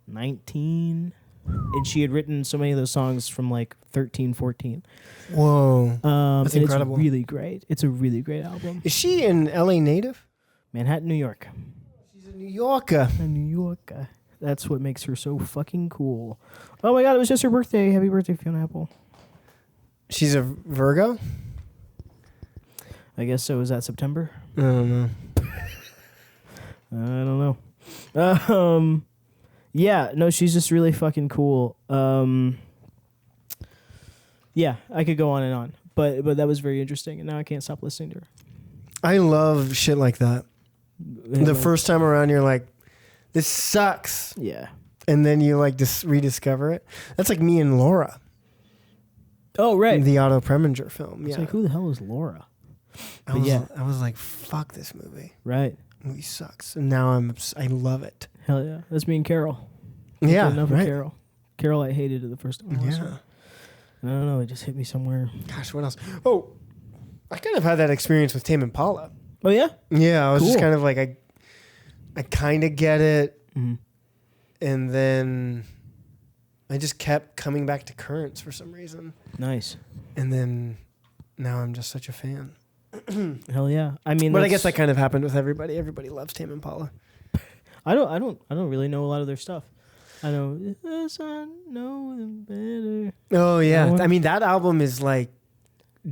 19, and she had written so many of those songs from like 13, 14. Whoa. That's incredible. It's really great. It's a really great album. Is she an LA native? Manhattan, New York. She's a New Yorker. A New Yorker. That's what makes her so fucking cool. Oh my God, it was just her birthday. Happy birthday, Fiona Apple. She's a Virgo? I guess so. Is that September? I don't know. I don't know. Yeah, no, she's just really fucking cool. Yeah, I could go on and on, but that was very interesting, and now I can't stop listening to her. I love shit like that. The first time around, you're like, this sucks. Yeah. And then you like just rediscover it. That's like me and Laura. Oh, right. The Otto Preminger film. It's Yeah. like, who the hell is Laura? I was like, fuck this movie. Right. Movie sucks. And now I love it. Hell yeah. That's me and Carol. Yeah. Enough of Right. Carol. Carol, I hated it the first time. I saw Yeah. it. I don't know. It just hit me somewhere. Gosh, what else? Oh, I kind of had that experience with Tame Impala. Oh, yeah? Yeah. I was just Cool. kind of like, I kind of get it. Mm-hmm. And then I just kept coming back to Currents for some reason. Nice. And then now I'm just such a fan. Hell yeah. I mean, But I guess that kind of happened with everybody. Everybody loves Tame Impala. I don't really know a lot of their stuff. I know yes, I know them better. Oh yeah. That one? I mean, that album is like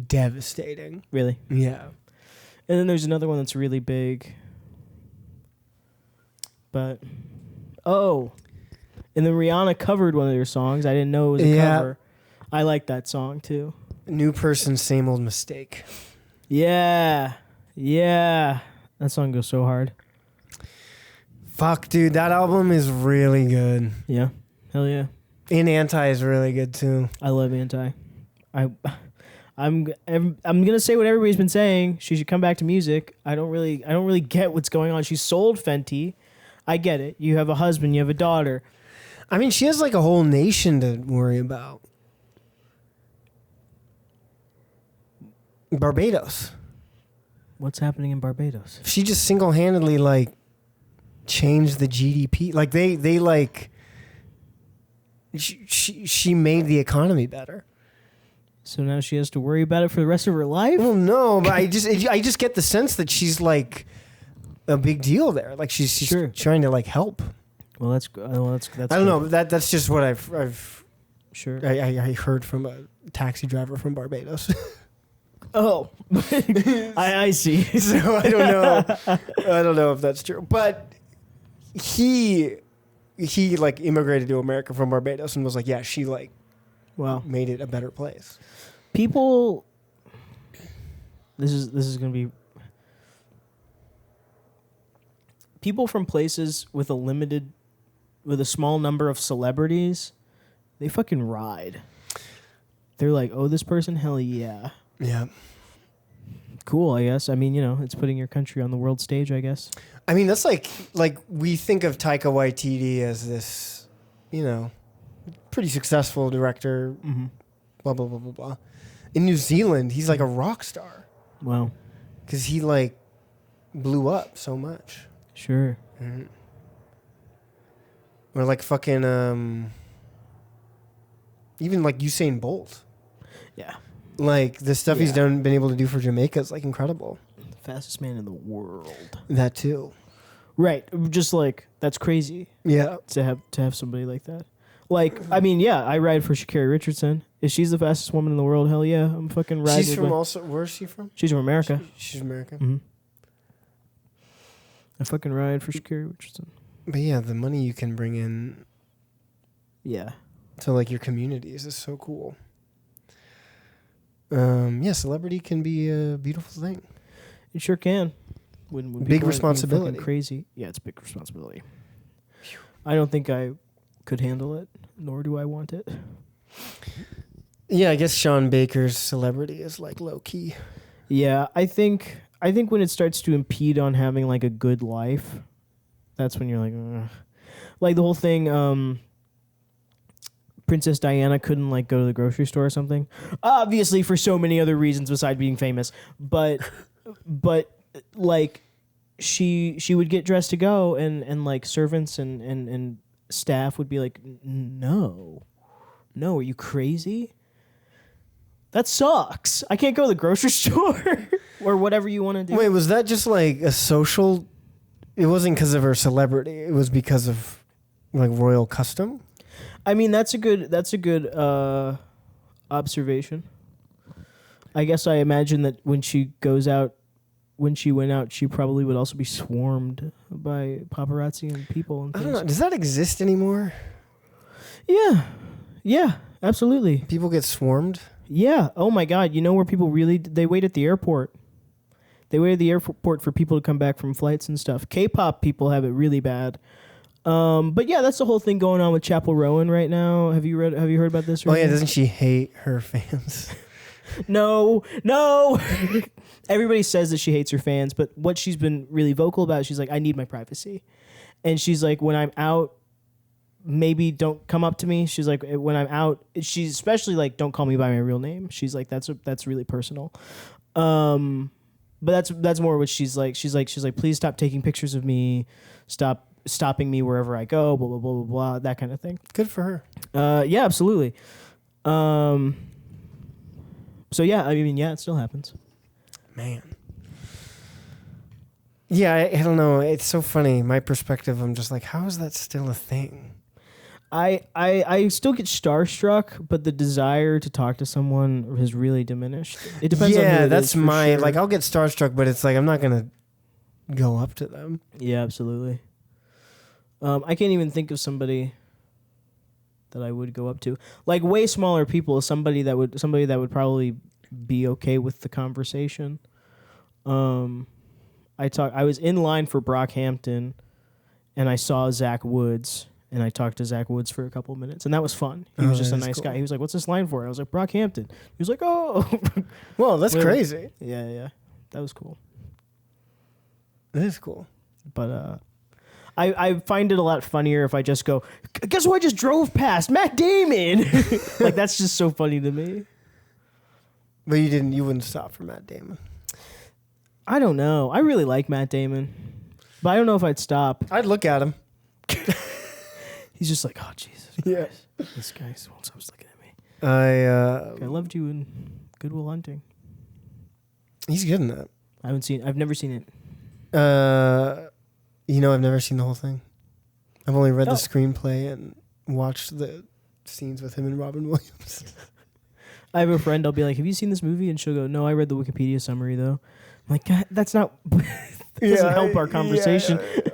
devastating. Really? Yeah. And then there's another one that's really big. But and then Rihanna covered one of their songs. I didn't know it was a cover. I like that song too. New person, same old mistake. Yeah. Yeah. That song goes so hard. Fuck, dude, that album is really good. Yeah. Hell yeah. And Anti is really good too. I love Anti. I'm gonna say what everybody's been saying. She should come back to music. I don't really get what's going on. She sold Fenty. I get it. You have a husband. You have a daughter. I mean, she has like a whole nation to worry about. Barbados. What's happening in Barbados? She just single-handedly like changed the GDP. Like they like she made the economy better. So now she has to worry about it for the rest of her life? Well, no, but I just get the sense that she's like a big deal there. Like she's Sure. trying to like help. Well, that's I don't know. That's just what I've Sure. I heard from a taxi driver from Barbados. Oh, I see. So I don't know if that's true. But he like immigrated to America from Barbados and was like, yeah, she like made it a better place. People, this is gonna be people from places with a small number of celebrities. They fucking ride. They're like, oh, this person, hell yeah. Yeah. Cool, I guess. I mean, it's putting your country on the world stage, I guess. I mean, that's like we think of Taika Waititi as this, pretty successful director, blah, blah, blah, blah, blah. In New Zealand, he's like a rock star. Wow. Because he like blew up so much. Sure. Mm-hmm. Or like fucking, even like Usain Bolt. Yeah. Like the stuff he's been able to do for Jamaica is like incredible. Fastest man in the world. That too. Right. Just like that's crazy. Yeah. To have somebody like that. Like, I mean, yeah, I ride for Sha'Carri Richardson. If she's the fastest woman in the world, hell yeah, I'm fucking riding. She's from also. Where's she from? She's from America. She's American. Mm-hmm. I fucking ride for Sha'Carri Richardson. But yeah, the money you can bring in. Yeah. To like your communities is so cool. Celebrity can be a beautiful thing. It sure can. When big people are responsibility. fucking crazy. Yeah, it's big responsibility. I don't think I could handle it, nor do I want it. Yeah, I guess Sean Baker's celebrity is like low key. Yeah, I think when it starts to impede on having like a good life, that's when you're like, ugh. Like the whole thing. Princess Diana couldn't like go to the grocery store or something. Obviously, for so many other reasons besides being famous, but like she would get dressed to go, and like servants and staff would be like, no, are you crazy? That sucks. I can't go to the grocery store or whatever you want to do. Wait, was that just like a social? It wasn't because of her celebrity. It was because of like royal custom. I mean, that's a good observation. I guess I imagine that when she went out, she probably would also be swarmed by paparazzi and people and I things. don't know. Does that exist anymore? Yeah, absolutely. People get swarmed? Yeah. Oh my God. You know where people they wait at the airport. They wait at the airport for people to come back from flights and stuff. K-pop people have it really bad. But yeah, that's the whole thing going on with Chapel Rowan right now. Have you heard about this? Oh yeah, doesn't she hate her fans? No. Everybody says that she hates her fans, but what she's been really vocal about, she's like, I need my privacy. And she's like, when I'm out, maybe don't come up to me. She's like, when I'm out, she's especially like, don't call me by my real name. She's like, that's really personal. But that's more what she's like, please stop taking pictures of me. Stop stopping me wherever I go, blah, blah, blah, blah, blah, that kind of thing. Good for her. Yeah, absolutely. So yeah, I mean, yeah, it still happens. Man. Yeah, I don't know. It's so funny. My perspective, I'm just like, how is that still a thing? I still get starstruck, but the desire to talk to someone has really diminished. It depends on who it that's is, for my sure. like. I'll get starstruck, but it's like I'm not gonna go up to them. Yeah, absolutely. I can't even think of somebody that I would go up to. Like way smaller people, somebody that would probably be okay with the conversation. I was in line for Brockhampton, and I saw Zach Woods, and I talked to Zach Woods for a couple of minutes, and that was fun. He was just a nice guy. He was like, "What's this line for?" I was like, "Brockhampton." He was like, "Oh, well, that's crazy." Yeah, that was cool. That is cool. But I find it a lot funnier if I just go, guess who I just drove past? Matt Damon. Like, that's just so funny to me. But you wouldn't stop for Matt Damon. I don't know. I really like Matt Damon, but I don't know if I'd stop. I'd look at him. He's just like, oh, Jesus Yeah. Christ. This guy won't stop looking at me. I loved you in Good Will Hunting. He's good in that. I've never seen it. I've never seen the whole thing. I've only read the screenplay and watched the scenes with him and Robin Williams. I have a friend, I'll be like, have you seen this movie? And she'll go, no, I read the Wikipedia summary, though. I'm like, God, that's not... that doesn't help our conversation. Yeah.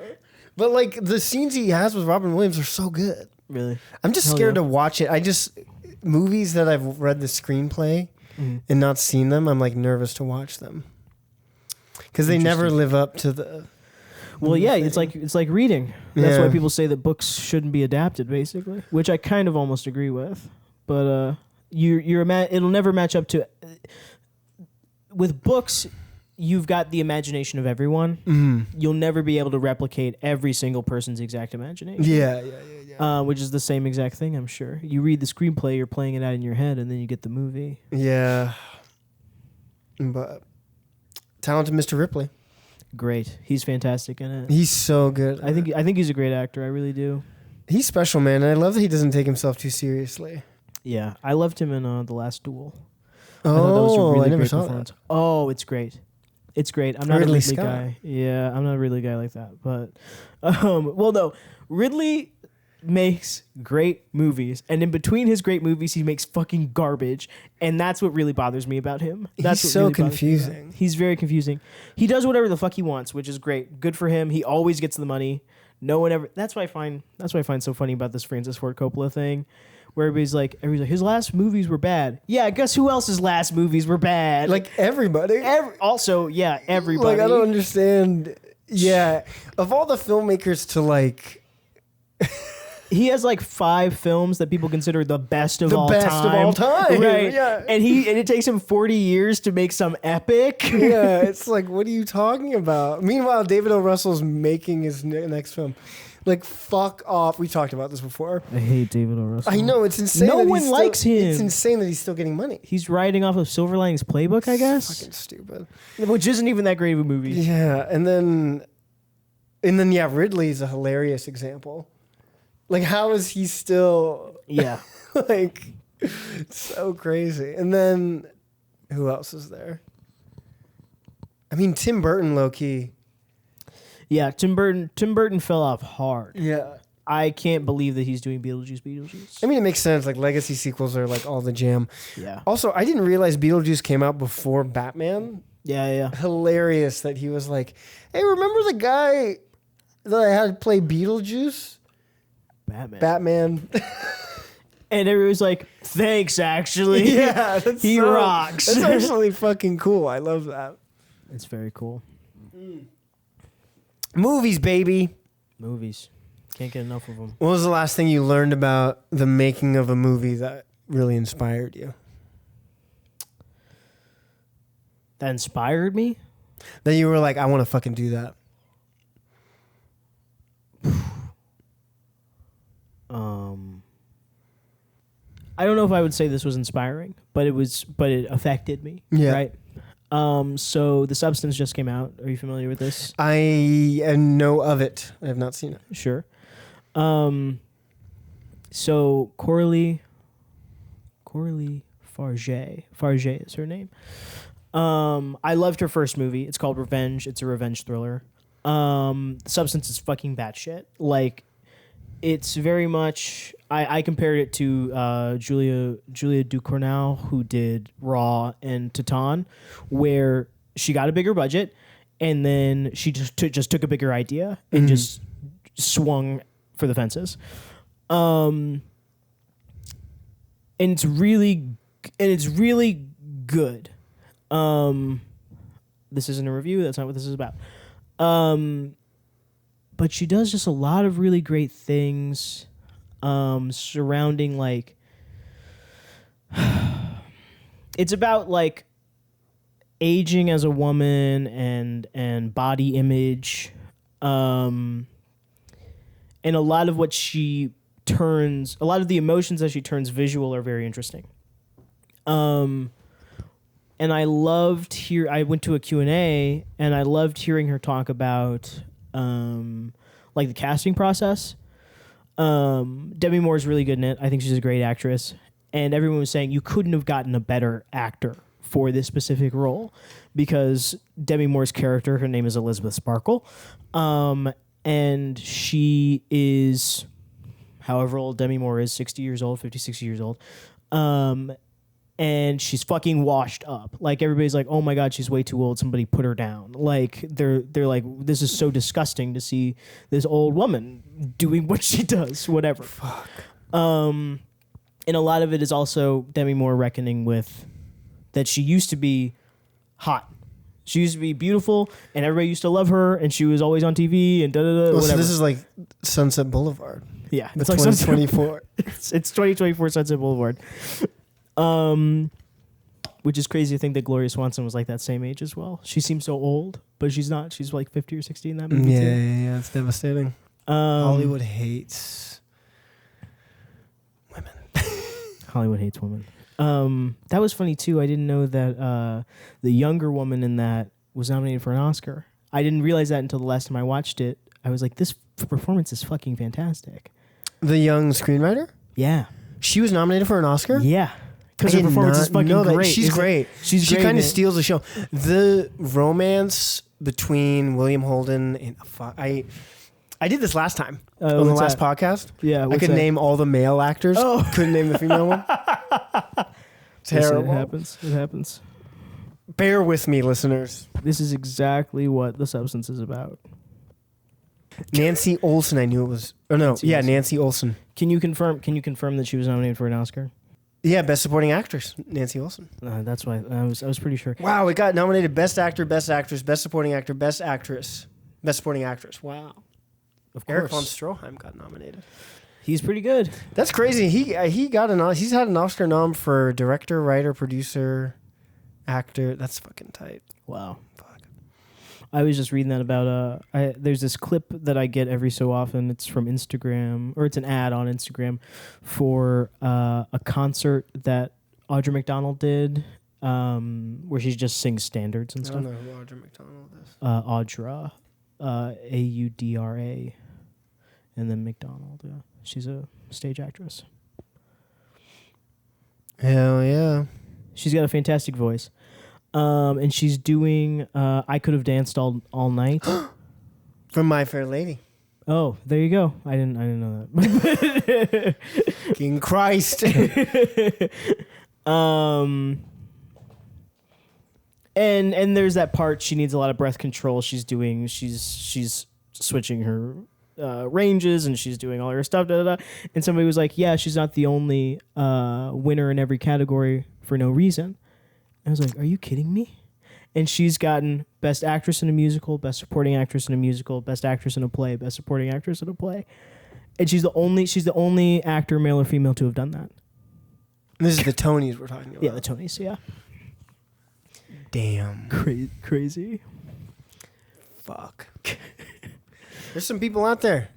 But, like, the scenes he has with Robin Williams are so good. Really? I'm just scared to watch it. Movies that I've read the screenplay and not seen them, I'm, like, nervous to watch them. Because they never live up to the... Well, yeah, it's like reading. That's why people say that books shouldn't be adapted, basically, which I kind of almost agree with. But it'll never match up to. With books, you've got the imagination of everyone. Mm-hmm. You'll never be able to replicate every single person's exact imagination. Yeah. Which is the same exact thing, I'm sure. You read the screenplay, you're playing it out in your head, and then you get the movie. Yeah. But talented Mr. Ripley. Great. He's fantastic in it. He's so good. I think he's a great actor. I really do. He's special, man. And I love that he doesn't take himself too seriously. Yeah. I loved him in The Last Duel. I never saw that. Oh, it's great. It's great. I'm not Ridley a Ridley Scott. guy. Yeah, I'm not a Ridley guy like that. But, well, no. Ridley makes great movies, and in between his great movies, he makes fucking garbage, and that's what really bothers me about him. That's He's what so really bothers me confusing. about him. He's very confusing. He does whatever the fuck he wants, which is great. Good for him. He always gets the money. No one ever. That's what I find so funny about this Francis Ford Coppola thing, where everybody's like, his last movies were bad. Yeah, guess who else's last movies were bad? Like everybody. Everybody. Like I don't understand. Yeah, of all the filmmakers to like. He has like 5 films that people consider the best of all time. The best of all time. Right. Yeah. And it takes him 40 years to make some epic. Yeah, it's like, what are you talking about? Meanwhile, David O. Russell's making his next film. Like, fuck off. We talked about this before. I hate David O. Russell. I know, it's insane. No one likes him. It's insane that he's still getting money. He's riding off of Silver Linings Playbook, I guess. Fucking stupid. Which isn't even that great of a movie. Yeah, and then Ridley's a hilarious example. Like, how is he still... Yeah. Like, so crazy. And then, who else is there? I mean, Tim Burton, low-key. Yeah, Tim Burton fell off hard. Yeah. I can't believe that he's doing Beetlejuice. I mean, it makes sense. Like, legacy sequels are, like, all the jam. Yeah. Also, I didn't realize Beetlejuice came out before Batman. Yeah. Hilarious that he was like, hey, remember the guy that I had play Beetlejuice? Batman. And everyone's like, thanks, actually. Yeah, he rocks. That's actually fucking cool. I love that. It's very cool. Movies, baby. Movies. Can't get enough of them. What was the last thing you learned about the making of a movie that really inspired you? That inspired me? That you were like, I want to fucking do that. I don't know if I would say this was inspiring, but it affected me. Yeah. Right. So The Substance just came out. Are you familiar with this? I know of it. I have not seen it. Sure. So Coralie Farge is her name. I loved her first movie. It's called Revenge. It's a revenge thriller. The Substance is fucking batshit. Like, it's very much. I compared it to Julia Ducournau, who did Raw and Titan, where she got a bigger budget, and then she just took a bigger idea and just swung for the fences. And it's really good. This isn't a review. That's not what this is about. But she does just a lot of really great things surrounding, like, it's about, like, aging as a woman and body image, and a lot of what she turns, a lot of the emotions that she turns visual are very interesting. And I went to a Q&A, and I loved hearing her talk about like the casting process. Demi Moore is really good in it. I think she's a great actress. And everyone was saying you couldn't have gotten a better actor for this specific role, because Demi Moore's character, her name is Elizabeth Sparkle. And she is, however old Demi Moore is, 60 years old, 50, 60 years old. And she's fucking washed up. Like, everybody's like, oh my God, she's way too old. Somebody put her down. Like, they're like, this is so disgusting to see this old woman doing what she does, whatever. Fuck. And a lot of it is also Demi Moore reckoning with that she used to be hot. She used to be beautiful, and everybody used to love her, and she was always on TV and whatever. So this is like Sunset Boulevard. Yeah. It's like 2024. It's 2024 Sunset Boulevard. Which is crazy to think that Gloria Swanson was like that same age as well. She seems so old, but she's not. She's like 50 or 60 in that movie too. Yeah, it's devastating. Hollywood hates women. Hollywood hates women. That was funny too. I didn't know that the younger woman in that was nominated for an Oscar. I didn't realize that until the last time I watched it. I was like, this performance is fucking fantastic. The young screenwriter? Yeah. She was nominated for an Oscar? Yeah. Because her performance is fucking great. She's great. She kind of steals the show. The romance between William Holden and I did this last time on the last podcast. Yeah, I could name all the male actors. Oh. Couldn't name the female one. Terrible. It happens. Bear with me, listeners. This is exactly what The Substance is about. Nancy Olsen, I knew it was. Oh no, Nancy Olsen. Can you confirm that she was nominated for an Oscar? Yeah, Best Supporting Actress, Nancy Olsen. That's why I was pretty sure. Wow, it got nominated Best Actor, Best Actress, Best Supporting Actor, Best Actress, Best Supporting Actress. Wow. Of course. Eric von Stroheim got nominated. He's pretty good. That's crazy. He's had an Oscar nom for director, writer, producer, actor. That's fucking tight. Wow. Fuck. I was just reading that about there's this clip that I get every so often. It's from Instagram, or it's an ad on Instagram for a concert that Audra McDonald did, where she just sings standards and stuff. I don't know who Audra McDonald is. Audra, Audra, and then McDonald. Yeah. She's a stage actress. Hell yeah. She's got a fantastic voice. And she's doing I Could Have Danced All Night. From My Fair Lady. Oh, there you go. I didn't know that. King Christ. And there's that part she needs a lot of breath control. She's switching her ranges, and she's doing all her stuff. And somebody was like, "Yeah, she's not the only winner in every category for no reason." I was like, "Are you kidding me?" and she's gotten Best Actress in a Musical, Best Supporting Actress in a Musical, Best Actress in a Play, Best Supporting Actress in a Play, and she's the only actor, male or female, to have done that. And this is the Tonys we're talking about. Yeah, the Tonys. Yeah. Damn. Crazy. Fuck. There's some people out there.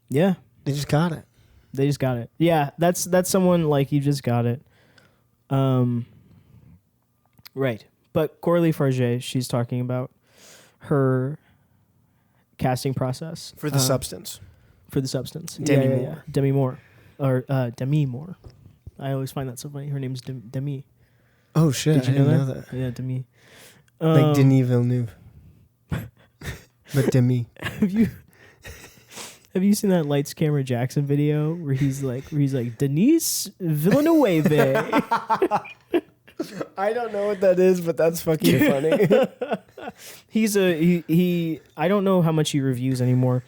Yeah. They just got it. They just got it. Yeah, that's someone like you just got it. Right. But Coralie Farge, she's talking about her casting process For the substance. For the substance. Demi Yeah. Moore. Demi Moore. Or Demi Moore. I always find that so funny. Her name's Demi. Oh shit! Did you I didn't know that. Yeah, Demi. Like Denis Villeneuve. But Demi. Have you seen that Lights Camera Jackson video where he's like Denise Villeneuve? I don't know what that is, but that's fucking funny. he I don't know how much he reviews anymore,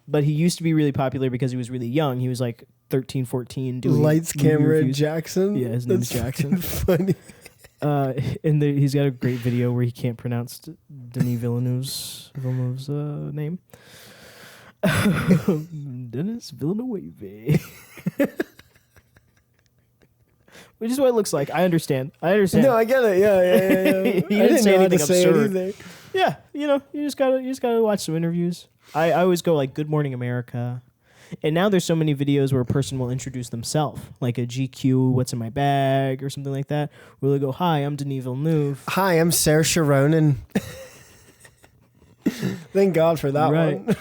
but he used to be really popular because he was really young. He was like 13, 14 doing Lights Camera reviews. Jackson. Yeah, his name's Jackson. Funny. And he's got a great video where he can't pronounce Denis Villeneuve's name. Denis Villeneuve. Which is what it looks like. I understand. No, I get it. Yeah. He I didn't say know how to anything absurd. anything. Yeah, you just gotta watch some interviews. I always go like Good Morning America. And now there's so many videos where a person will introduce themselves, like a GQ, what's in my bag, or something like that, where they go, hi, I'm Denis Villeneuve. Hi, I'm Saoirse Ronan. Thank God for that one.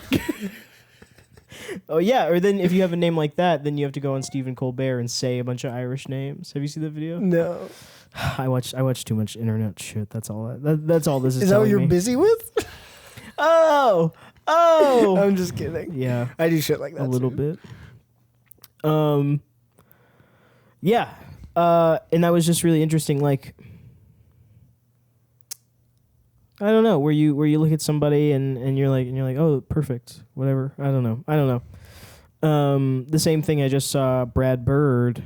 Oh, yeah. Or then if you have a name like that, then you have to go on Stephen Colbert and say a bunch of Irish names. Have you seen that video? No. I watch too much internet shit. That's all. That's all this is. Is that what telling you're me. busy with? Oh. I'm just kidding. Yeah. I do shit like that A little too. bit. Yeah. And that was just really interesting. Like, I don't know, where you look at somebody and you're like, oh, perfect, whatever. I don't know. The same thing. I just saw Brad Bird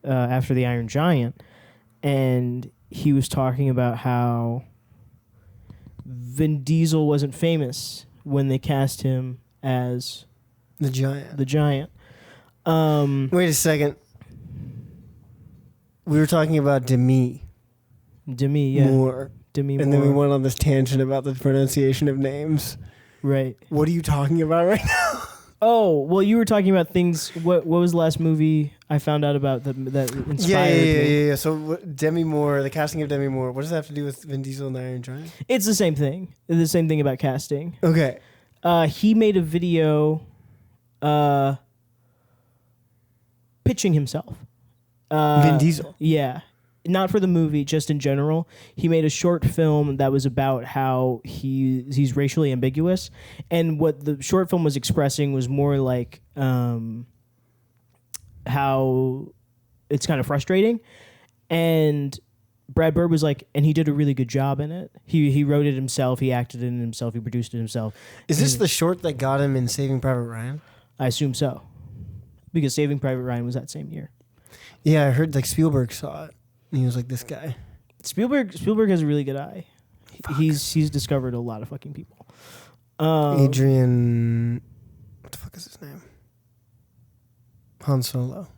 after the Iron Giant, and he was talking about how Vin Diesel wasn't famous when they cast him as The Giant. the Giant. Wait a second. We were talking about Demi Demi Moore. And then we went on this tangent about the pronunciation of names. Right. What are you talking about right now? Oh, well, you were talking about things. What was the last movie I found out about that inspired me? Yeah. So Demi Moore, the casting of Demi Moore, what does that have to do with Vin Diesel and the Iron Giant? It's the same thing. The same thing about casting. Okay. He made a video pitching himself. Vin Diesel. Yeah. Not for the movie, just in general. He made a short film that was about how he's racially ambiguous. And what the short film was expressing was more like how it's kind of frustrating. And Brad Bird was like, and he did a really good job in it. He wrote it himself, he acted it himself, he produced it himself. Is this the short that got him in Saving Private Ryan? I assume so. Because Saving Private Ryan was that same year. Yeah, I heard like Spielberg saw it. And he was like, this guy. Spielberg has a really good eye. He's discovered a lot of fucking people. Adrian, what the fuck is his name? Han Solo.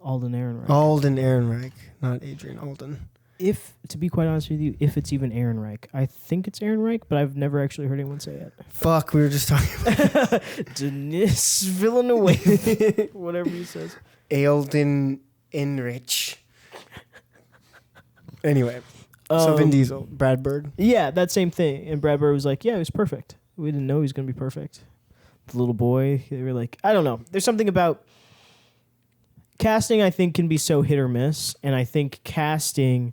Alden Ehrenreich. Alden Ehrenreich, not Adrian Alden. If, to be quite honest with you, if it's even Ehrenreich. I think it's Ehrenreich, but I've never actually heard anyone say it. Fuck, we were just talking about Denis Villeneuve. Whatever he says. Alden Ehrenreich. Anyway, so Vin Diesel, Brad Bird. Yeah, that same thing. And Brad Bird was like, yeah, he was perfect. We didn't know he was going to be perfect. The little boy, they were like, I don't know. There's something about casting, I think, can be so hit or miss. And I think casting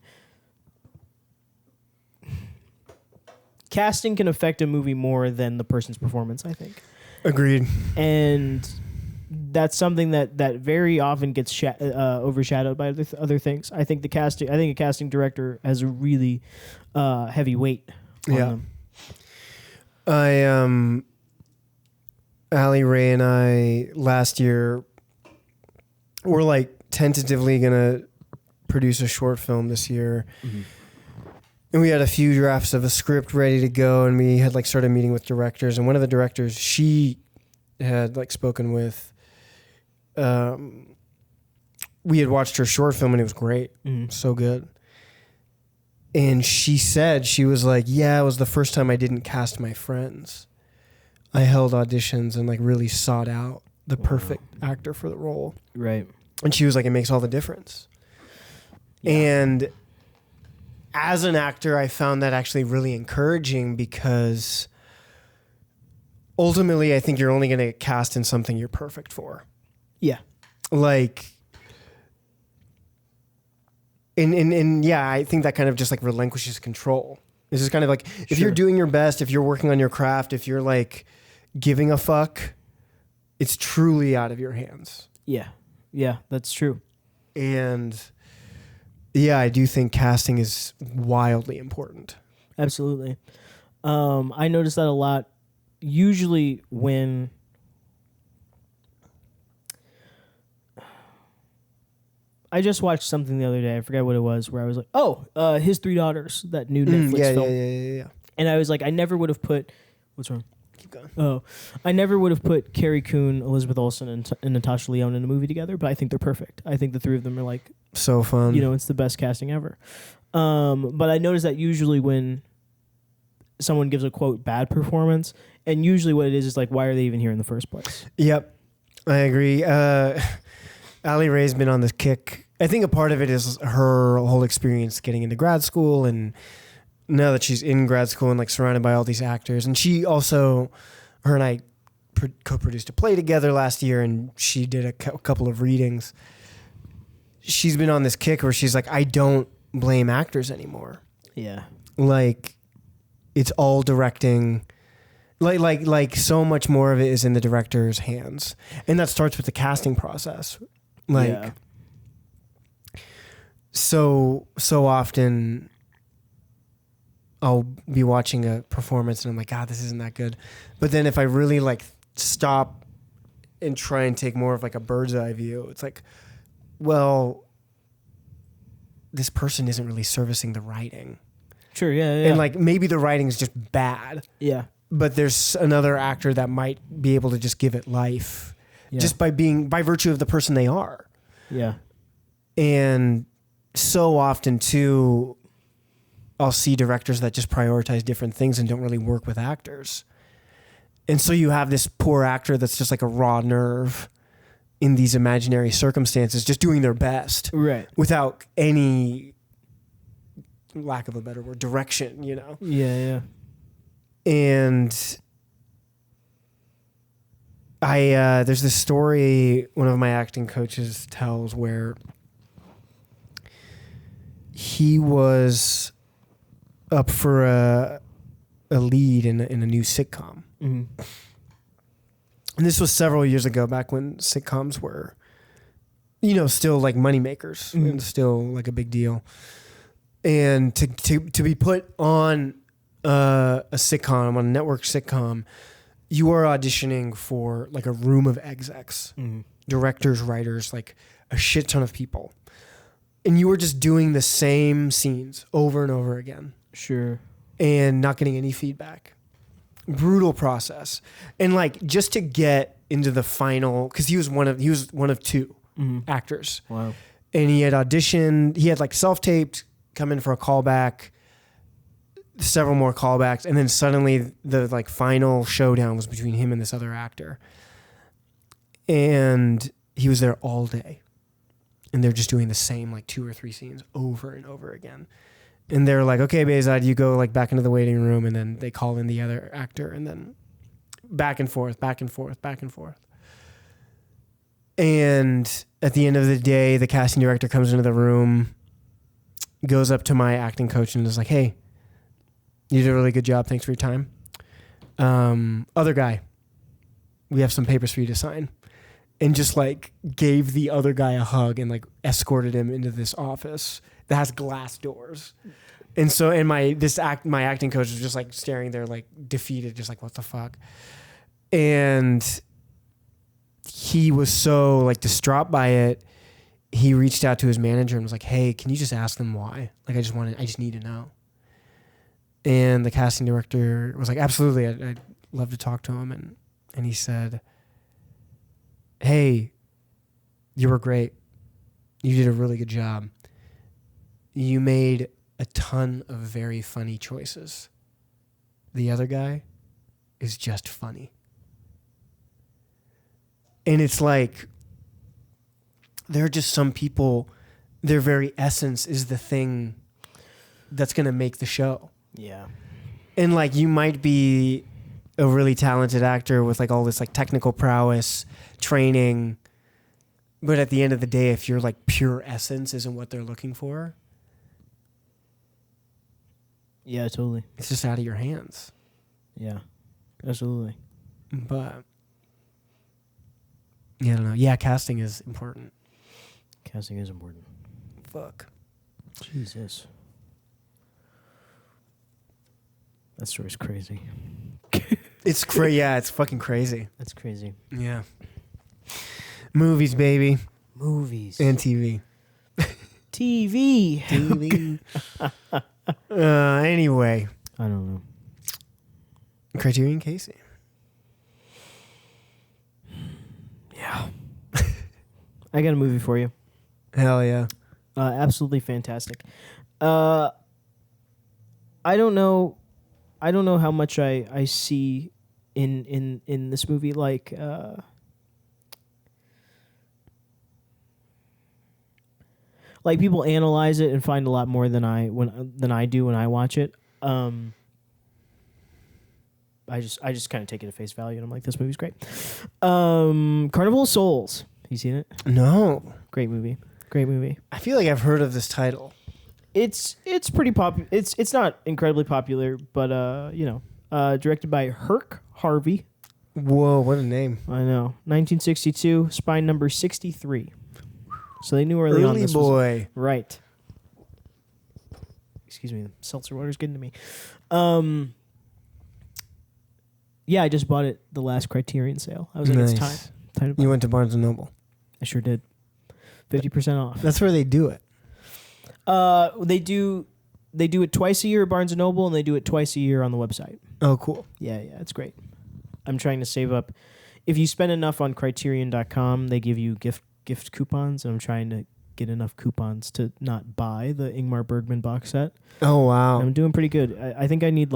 can affect a movie more than the person's performance, I think. Agreed. And that's something that very often gets overshadowed by other things. I think a casting director has a really heavy weight on them. Ali Ray and I last year were like tentatively gonna produce a short film this year. Mm-hmm. And we had a few drafts of a script ready to go, and we had like started meeting with directors. And one of the directors, she had like spoken with. We had watched her short film, and it was great, so good. And she said, she was like, "Yeah, it was the first time I didn't cast my friends. I held auditions and like really sought out the perfect actor for the role." Right. And she was like, "It makes all the difference." Yeah. And as an actor, I found that actually really encouraging, because ultimately I think you're only going to get cast in something you're perfect for. Yeah. Like, and yeah, I think that kind of just like relinquishes control. It's just kind of like, if you're doing your best, if you're working on your craft, if you're like giving a fuck, it's truly out of your hands. Yeah. Yeah, that's true. And yeah, I do think casting is wildly important. Absolutely. I notice that a lot. Usually when I just watched something the other day, I forget what it was, where I was like, "Oh, His Three Daughters," that new Netflix film. Yeah. And I was like, I never would have put. What's wrong? Keep going. Oh, I never would have put Carrie Coon, Elizabeth Olsen, and Natasha Lyonne in a movie together, but I think they're perfect. I think the three of them are like so fun. You know, it's the best casting ever. But I noticed that usually when someone gives a quote bad performance, and usually what it is like, why are they even here in the first place? Yep, I agree. Ali Ray's been on this kick. I think a part of it is her whole experience getting into grad school, and now that she's in grad school and like surrounded by all these actors. And she also, her and I co-produced a play together last year, and she did a couple of readings. She's been on this kick where she's like, I don't blame actors anymore. Yeah. Like, it's all directing. Like so much more of it is in the director's hands. And that starts with the casting process. Like, yeah. so often I'll be watching a performance and I'm like, God, this isn't that good. But then if I really like stop and try and take more of like a bird's eye view, it's like, well, this person isn't really servicing the writing. Sure, yeah. And like maybe the writing is just bad. Yeah. But there's another actor that might be able to just give it life just by virtue of the person they are. Yeah. And so often too, I'll see directors that just prioritize different things and don't really work with actors. And so you have this poor actor that's just like a raw nerve in these imaginary circumstances, just doing their best. Right. Without any, lack of a better word, direction, you know? Yeah. And there's this story one of my acting coaches tells where he was up for a lead in a new sitcom. Mm-hmm. And this was several years ago, back when sitcoms were, you know, still like moneymakers and still like a big deal. And to be put on a sitcom, on a network sitcom, you are auditioning for like a room of execs, directors, writers, like a shit ton of people. And you were just doing the same scenes over and over again. Sure. And not getting any feedback. Brutal process. And like just to get into the final, because he was one of two actors. Wow. And he had auditioned, he had like self-taped, come in for a callback, several more callbacks, and then suddenly the like final showdown was between him and this other actor. And he was there all day. And they're just doing the same like 2 or 3 scenes over and over again. And they're like, okay, Behzad, you go like back into the waiting room, and then they call in the other actor, and then back and forth, back and forth, back and forth. And at the end of the day, the casting director comes into the room, goes up to my acting coach and is like, hey, you did a really good job. Thanks for your time. Other guy, we have some papers for you to sign. And just like gave the other guy a hug and like escorted him into this office that has glass doors. And so, and my acting coach was just like staring there, like defeated, just like, what the fuck? And he was so like distraught by it. He reached out to his manager and was like, hey, can you just ask them why? Like, I just need to know. And the casting director was like, absolutely, I'd love to talk to him. And he said, hey, you were great. You did a really good job. You made a ton of very funny choices. The other guy is just funny. And it's like, there are just some people, their very essence is the thing that's going to make the show. Yeah. And like, you might be a really talented actor with like all this like technical prowess, training, but at the end of the day, if your like pure essence isn't what they're looking for, Yeah, totally. it's just out of your hands. Yeah, absolutely. But yeah, I don't know. Yeah, casting is important. Casting is important. Fuck. Jesus. That story's crazy. It's crazy. Yeah, it's fucking crazy. That's crazy. Yeah. Movies, baby. Movies. And TV. TV. TV. Anyway. I don't know. Criterion Casey. Yeah. I got a movie for you. Hell yeah. Absolutely fantastic. I don't know how much I see in this movie, like people analyze it and find a lot more than I do when I watch it. I just kind of take it at face value and I'm like, this movie's great. Carnival of Souls. You seen it? No. Great movie. Great movie. I feel like I've heard of this title. It's pretty popular. It's not incredibly popular, but directed by Herc Harvey. Whoa, what a name. I know. 1962, spine number 63. So they knew early on Early this boy. was right. Excuse me, the seltzer water's getting to me. Yeah, I just bought it the last Criterion sale. I was like, it's time to buy You it. went to Barnes & Noble. I sure did. 50% off. That's where they do it. They do it twice a year at Barnes & Noble, and they do it twice a year on the website. Oh, cool. Yeah, it's great. I'm trying to save up. If you spend enough on Criterion.com, they give you gift coupons, and I'm trying to get enough coupons to not buy the Ingmar Bergman box set. Oh, wow. I'm doing pretty good. I think I need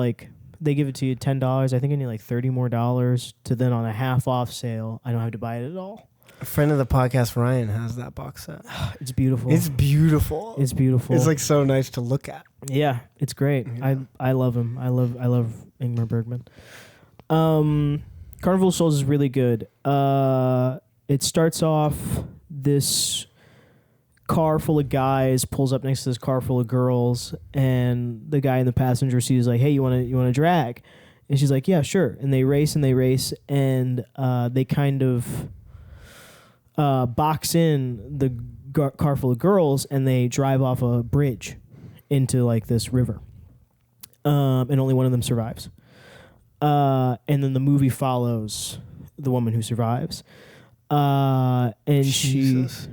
they give it to you $10. I think I need $30 more to then on a half off sale, I don't have to buy it at all. A friend of the podcast, Ryan, has that box set. It's beautiful. It's beautiful. It's beautiful. It's like so nice to look at. Yeah, it's great. Yeah. I love him. I love Ingmar Bergman. Carnival of Souls is really good. It starts off, this car full of guys pulls up next to this car full of girls, and the guy in the passenger seat is like, "Hey, you want to drag?" And she's like, "Yeah, sure." And they race, and they kind of box in the car full of girls, and they drive off a bridge into this river, and only one of them survives. And then the movie follows the woman who survives, and Jesus.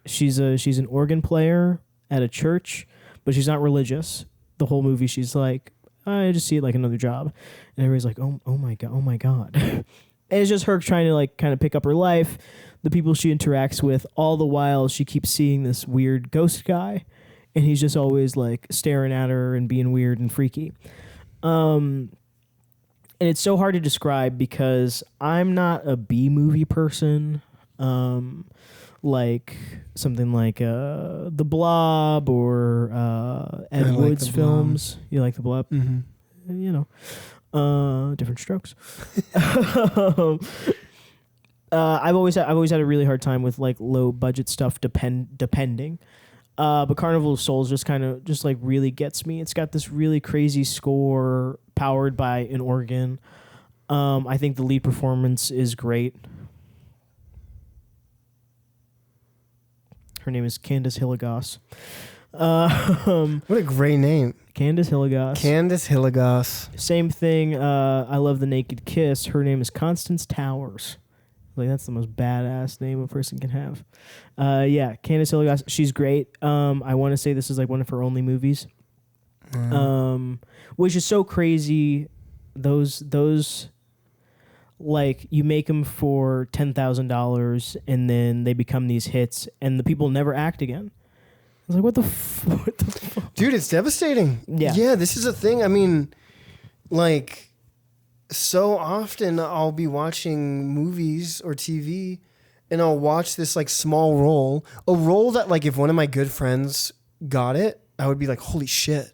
she's an organ player at a church, but she's not religious. The whole movie, she's like, I just see it like another job, and everybody's like, oh my god. And it's just her trying to kind of pick up her life, the people she interacts with. All the while, she keeps seeing this weird ghost guy, and he's just always staring at her and being weird and freaky. And it's so hard to describe because I'm not a B movie person, like something like The Blob or Ed Wood's films. You like The Blob? Mm-hmm. Different strokes. I've always had a really hard time with low budget stuff. Depending. But Carnival of Souls just really gets me. It's got this really crazy score powered by an organ. I think the lead performance is great. Her name is Candice Hilligoss. What a great name. Candice Hilligoss. Candice Hilligoss. Same thing. I Love the Naked Kiss. Her name is Constance Towers. That's the most badass name a person can have. Candice Hilligoss. She's great. I want to say this is one of her only movies. Which is so crazy. Those like you make them for $10,000 and then they become these hits and the people never act again. I was like, what the fuck? Dude, it's devastating. Yeah, this is a thing. I mean, like, so often I'll be watching movies or TV and I'll watch this like small role, a role that like if one of my good friends got it, I would be like, holy shit.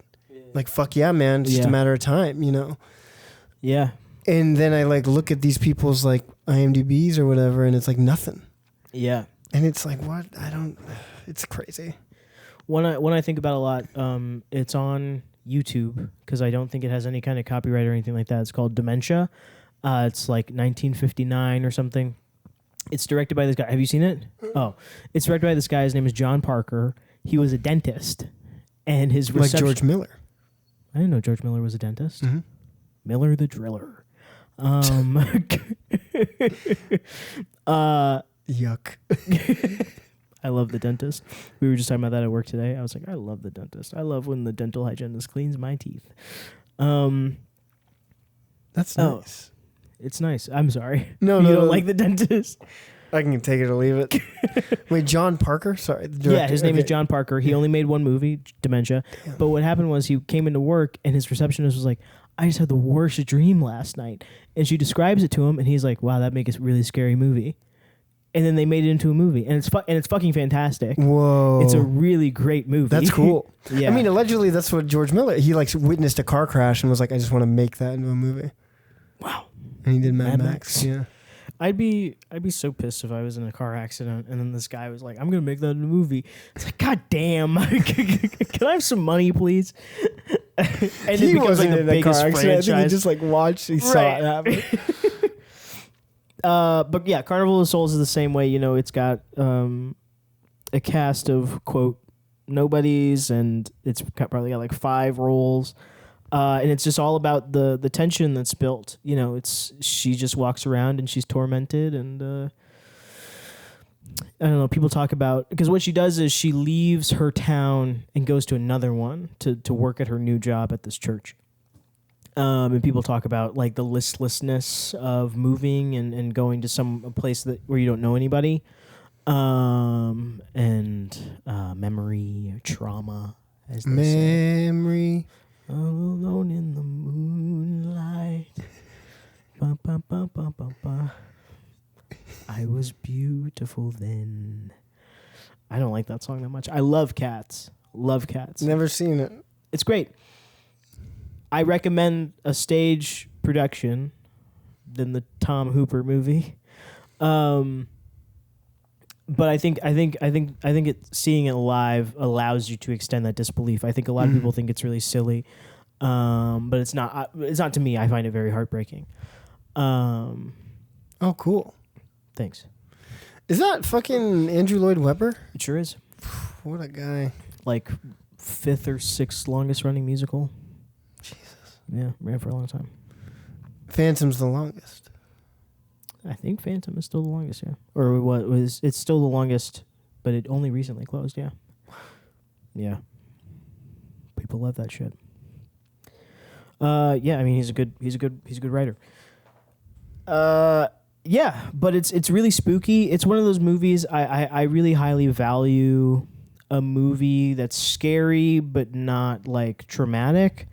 Like, fuck yeah, man. It's just a matter of time, you know? Yeah. And then I like look at these people's like IMDb's or whatever and it's like nothing. Yeah. And it's like, what? It's crazy. One I think about a lot, it's on YouTube because I don't think it has any kind of copyright or anything like that. It's called Dementia. It's like 1959 or something. It's directed by this guy. Have you seen it? Oh, it's directed by this guy. His name is John Parker. He was a dentist, and his like George Miller. I didn't know George Miller was a dentist. Mm-hmm. Miller the Driller. Yuck. I love the dentist. We were just talking about that at work today. I was like, I love the dentist. I love when the dental hygienist cleans my teeth. That's nice. It's nice. I'm sorry. No, you no, don't no. like the dentist. I can take it or leave it. Wait, John Parker? Sorry. The director. Yeah, his name is John Parker. He only made one movie, Dementia. Damn. But what happened was he came into work and his receptionist was like, I just had the worst dream last night. And she describes it to him and he's like, wow, that makes a really scary movie. And then they made it into a movie, and it's fucking fantastic. Whoa. It's a really great movie. That's cool. Yeah. I mean, allegedly, that's what George Miller, he like witnessed a car crash and was like, I just want to make that into a movie. Wow. And he did Mad Max. Yeah. I'd be so pissed if I was in a car accident and then this guy was like, I'm going to make that in a movie. It's like, God damn. Can I have some money, please? And He it becomes wasn't like the in a car biggest accident. I think he franchise. just like watched, he saw it happen. But yeah, Carnival of Souls is the same way. You know, it's got a cast of, quote, nobodies, and it's probably got like 5 roles. And it's just all about the tension that's built. You know, she just walks around and she's tormented, and I don't know. People talk about, because what she does is she leaves her town and goes to another one to work at her new job at this church. And people talk about like the listlessness of moving and going to a place where you don't know anybody, and memory or trauma, as they say. All alone in the moonlight. Ba, ba, ba, ba, ba, ba. I was beautiful then. I don't like that song that much. I love Cats. Love Cats. Never seen it. It's great. I recommend a stage production than the Tom Hooper movie. But I think seeing it live allows you to extend that disbelief. I think a lot of people think it's really silly, but it's not. It's not to me. I find it very heartbreaking. Oh, cool. Thanks. Is that fucking Andrew Lloyd Webber? It sure is. What a guy. Like 5th or 6th longest running musical. Jesus. Yeah, ran for a long time. Phantom's the longest. I think Phantom is still the longest, yeah. Or it's still the longest, but it only recently closed, yeah. Yeah. People love that shit. Yeah, I mean he's a good writer. Yeah, but it's really spooky. It's one of those movies I really highly value, a movie that's scary but not like traumatic.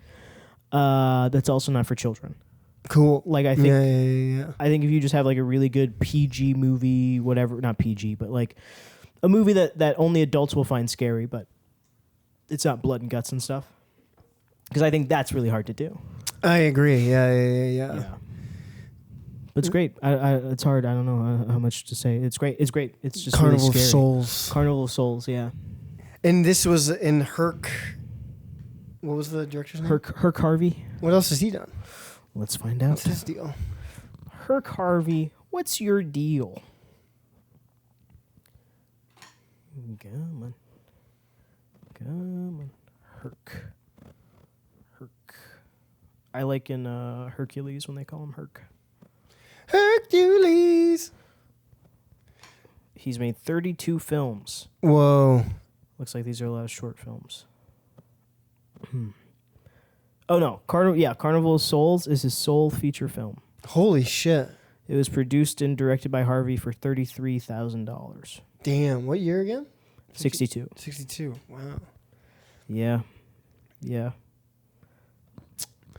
That's also not for children. Cool. Like I think Yeah. I think if you just have like a really good PG movie, whatever, not PG, but like a movie that only adults will find scary, but it's not blood and guts and stuff. Because I think that's really hard to do. I agree. Yeah. But it's great. It's hard. I don't know how much to say. It's great. It's great. It's just Carnival really scary. of Souls. Carnival of Souls, yeah. And this was in Herc. What was the director's name? Herc Harvey. What else has he done? Let's find out. What's his deal? Herc Harvey, what's your deal? Come on. Herc. I like in Hercules when they call him Herc. Hercules. He's made 32 films. Whoa. Looks like these are a lot of short films. Oh no, Carnival of Souls is his sole feature film. Holy shit. It was produced and directed by Harvey for $33,000. Damn. What year again? 62. 62. Wow. Yeah. Yeah.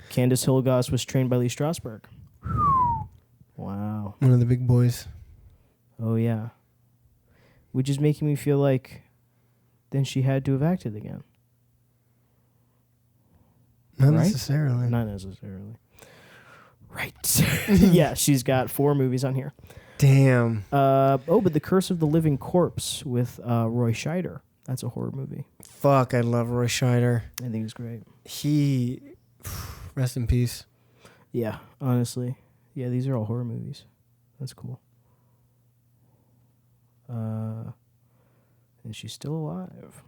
Candace Hilgos was trained by Lee Strasberg. Wow. One of the big boys. Oh, yeah. Which is making me feel like then she had to have acted again. Not Right? necessarily. Not necessarily. Right. Yeah, she's got 4 movies on here. Damn. But The Curse of the Living Corpse with Roy Scheider. That's a horror movie. Fuck, I love Roy Scheider. I think it's great. He... Rest in peace. Yeah, honestly. Yeah, these are all horror movies. That's cool. And she's still alive.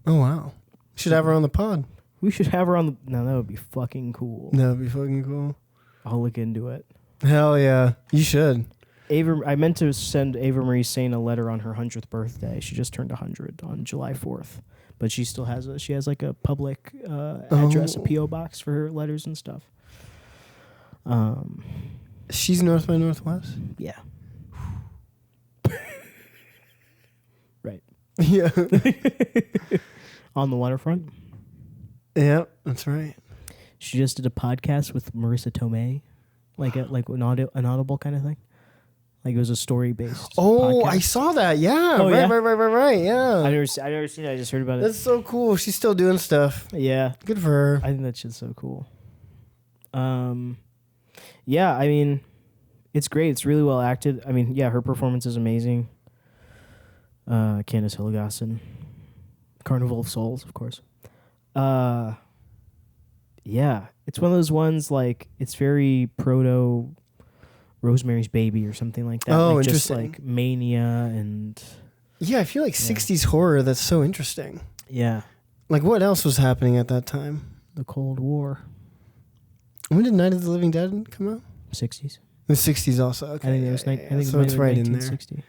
Oh, wow. Should have her on the pod. We should have her on the... No, that would be fucking cool. That would be fucking cool. I'll look into it. Hell yeah. You should. I meant to send Ava Marie Saint a letter on her 100th birthday. She just turned 100 on July 4th. But she still has like a public address, a P.O. box for her letters and stuff. She's North by Northwest? Yeah. Right. Yeah. On the waterfront. Yeah, that's right. She just did a podcast with Marissa Tomei, like an audible kind of thing. Like it was a story based. Oh, podcast. I saw that. Yeah. Oh, right, yeah? right. Yeah. I never seen it. I just heard about it. That's so cool. She's still doing stuff. Yeah, Good for her. I think that shit's so cool. Yeah, I mean, it's great. It's really well acted. I mean, yeah, her performance is amazing. Candace Hilgos and Carnival of Souls, of course. Yeah, it's one of those ones like it's very proto Rosemary's Baby or something like that. Oh, like, interesting. Just like Mania and Yeah, I feel like 60s horror, that's so interesting. yeah, Like, what else was happening at that time? the Cold War, When did Night of the Living Dead come out? 60s. The 60s also. Okay. I think it was. I think so it might it's have been right in there. 1960.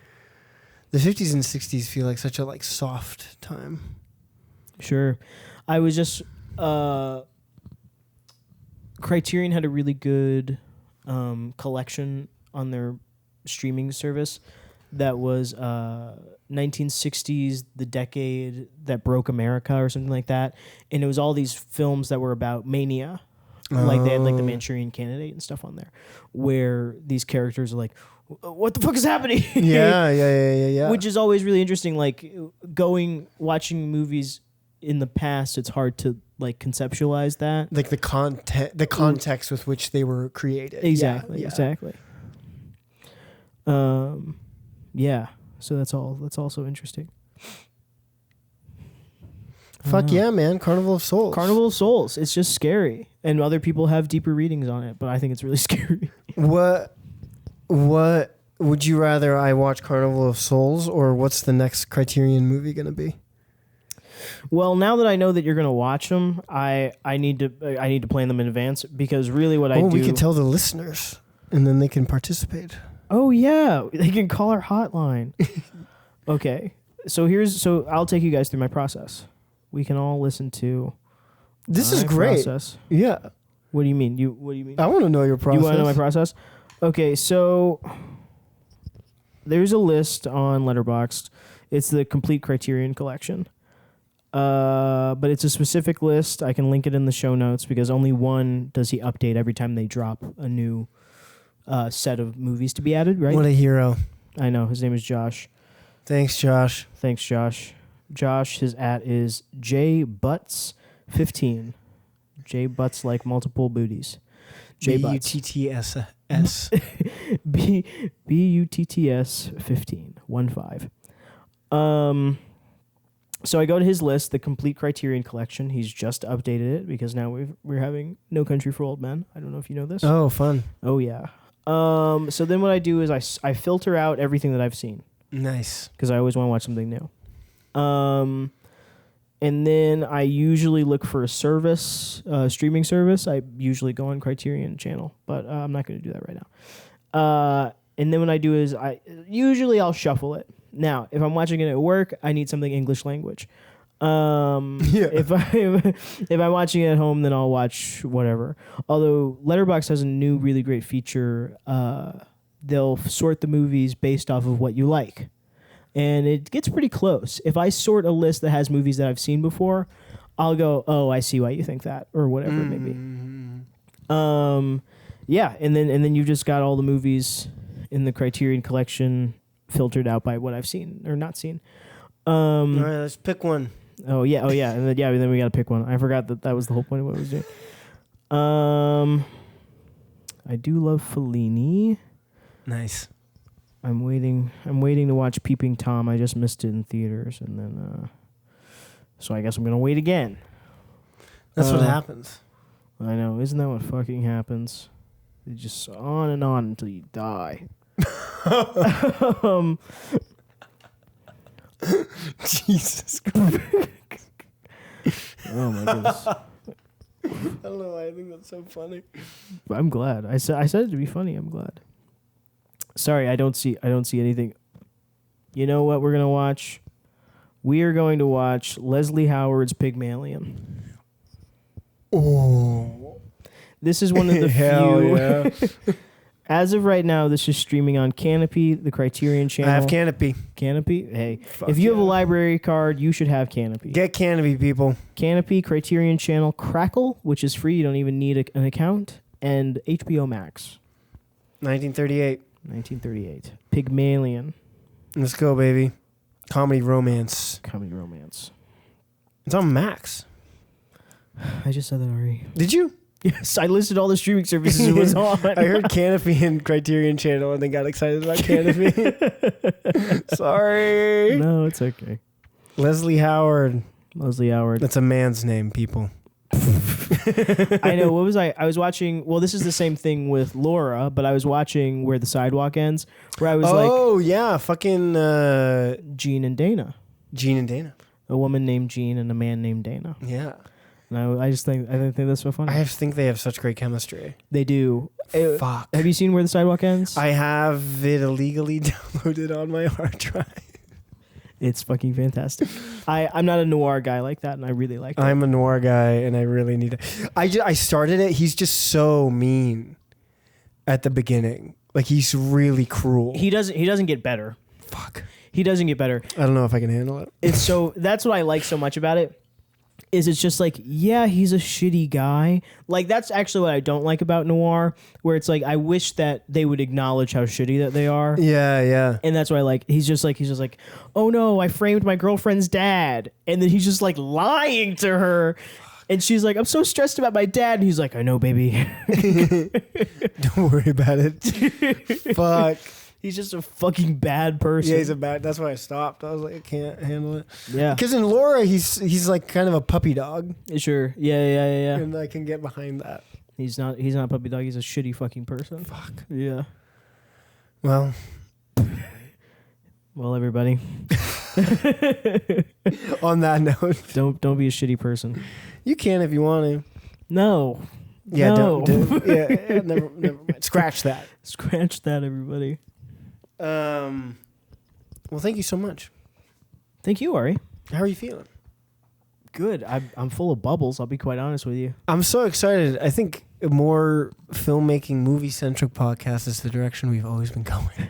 The 50s and 60s feel like such a like soft time. Sure, I was just. Criterion had a really good collection on their streaming service that was 1960s, the decade that broke America or something like that. And it was all these films that were about mania. Like they had like the Manchurian Candidate and stuff on there where these characters are like, what the fuck is happening? Yeah. Which is always really interesting. Like watching movies in the past, it's hard to like conceptualize that. Like the context with which they were created. Exactly. Yeah. Exactly. Yeah. So that's also interesting. Fuck yeah, man. Carnival of Souls. Carnival of Souls. It's just scary. And other people have deeper readings on it, but I think it's really scary. What would you rather I watch Carnival of Souls or what's the next Criterion movie going to be? Well, now that I know that you're going to watch them, I need to plan them in advance because really what I do... we could tell the listeners and then they can participate. Oh, yeah. They can call our hotline. Okay. So I'll take you guys through my process. We can all listen to This my is great. process. Yeah. What do you mean? What do you mean? I want to know your process. You want to know my process? Okay, so there's a list on Letterboxd. It's the complete Criterion collection. But it's a specific list. I can link it in the show notes because only one does he update every time they drop a new set of movies to be added, right? What a hero. I know. His name is Josh. Thanks, Josh. Thanks, Josh. Josh, his @ is jbutts15. Jbutts like multiple booties. Butts. Butts 15. 15. So I go to his list, the complete Criterion collection. He's just updated it because now we're having No Country for Old Men. I don't know if you know this. Oh, fun. Oh yeah. So then what I do is I filter out everything that I've seen Nice. because I always want to watch something new. And then I usually look for a streaming service. I usually go on Criterion channel, but I'm not going to do that right now. And then what I do is I'll shuffle it. Now, if I'm watching it at work, I need something English language. Yeah. If I'm watching it at home, then I'll watch whatever. Although Letterboxd has a new really great feature. They'll sort the movies based off of what you like, and it gets pretty close. If I sort a list that has movies that I've seen before, I'll go, oh, I see why you think that, or whatever it may be. Yeah, and then you've just got all the movies in the Criterion collection filtered out by what I've seen or not seen. All right, let's pick one. Oh yeah, and then we got to pick one. I forgot that was the whole point of what I was doing. I do love Fellini. Nice. I'm waiting to watch Peeping Tom. I just missed it in theaters, and then so I guess I'm gonna wait again. That's what happens. I know, isn't that what fucking happens? It's just on and on until you die. Jesus Christ. Oh my goodness. I don't know why I think that's so funny. I'm glad. I said it to be funny. I'm glad. Sorry, I don't see anything. You know what we're gonna watch? We are going to watch Leslie Howard's Pygmalion. Oh. This is one of the Hell few. yeah. As of right now, this is streaming on Canopy, the Criterion channel. I have Canopy. Canopy? Hey, Fuck if you have a yeah. library card, you should have Canopy. Get Canopy, people. Canopy, Criterion channel, Crackle, which is free. You don't even need an account, and HBO Max. 1938. 1938. Pygmalion. Let's go, baby. Comedy romance. Comedy romance. It's on Max. I just said that already. Did you? Yes, I listed all the streaming services it was on. I heard Canopy and Criterion channel and then got excited about Canopy. Sorry. No, it's okay. Leslie Howard. Leslie Howard. That's a man's name, people. I know. What was I? I was watching. Well, this is the same thing with Laura, but I was watching Where the Sidewalk Ends, where I was Oh, yeah. Fucking Gene and Dana. Gene and Dana. A woman named Gene and a man named Dana. Yeah. And I think that's so funny. I think they have such great chemistry. They do. Fuck. Have you seen Where the Sidewalk Ends? I have it illegally downloaded on my hard drive. It's fucking fantastic. I'm not a noir guy like that, and I really like it. I'm a noir guy, and I really need it. I started it. He's just so mean at the beginning. Like, he's really cruel. He doesn't get better. Fuck. He doesn't get better. I don't know if I can handle it. It's so that's what I like so much about it. Is it's just like, yeah, he's a shitty guy. Like, that's actually what I don't like about noir, where it's like, I wish that they would acknowledge how shitty that they are. Yeah, yeah. And that's what I like. He's just like, oh no, I framed my girlfriend's dad. And then he's just like lying to her. And she's like, I'm so stressed about my dad. And he's like, I know, baby. Don't worry about it. Fuck. He's just a fucking bad person. Yeah, he's a bad. That's why I stopped. I was like, I can't handle it. Yeah. Because in Laura, he's like kind of a puppy dog, Sure. Yeah. and I can get behind that. He's not a puppy dog. He's a shitty fucking person. Fuck. Yeah. Well, everybody, on that note, don't be a shitty person. you can if you want to. No. Yeah, No. don't. Yeah, never mind. Scratch that. Scratch that, everybody. Well, thank you so much. Thank you, Ari. How are you feeling? Good. I'm full of bubbles. I'll be quite honest with you. I'm so excited. I think a more filmmaking, movie-centric podcast is the direction we've always been going.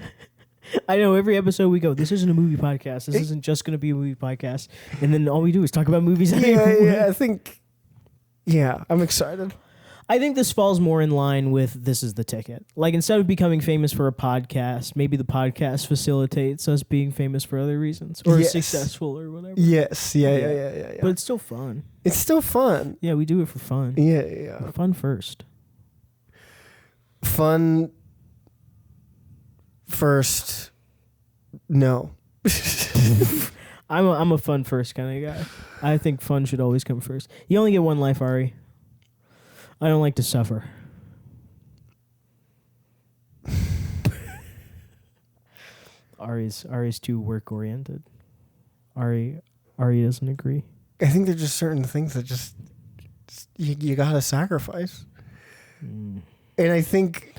I know every episode we go, this isn't a movie podcast. This isn't just going to be a movie podcast. And then all we do is talk about movies. Yeah, I think, I'm excited. I think this falls more in line with This Is the Ticket. Like, instead of becoming famous for a podcast, maybe the podcast facilitates us being famous for other reasons or Yes. successful or whatever. Yes, yeah. But it's still fun. It's still fun. Yeah, we do it for fun. Yeah. Fun first. Fun first. No. I'm a fun first kind of guy. I think fun should always come first. You only get one life, Ari. I don't like to suffer. Ari's too work oriented. Ari doesn't agree. I think there's just certain things that just you gotta sacrifice. And I think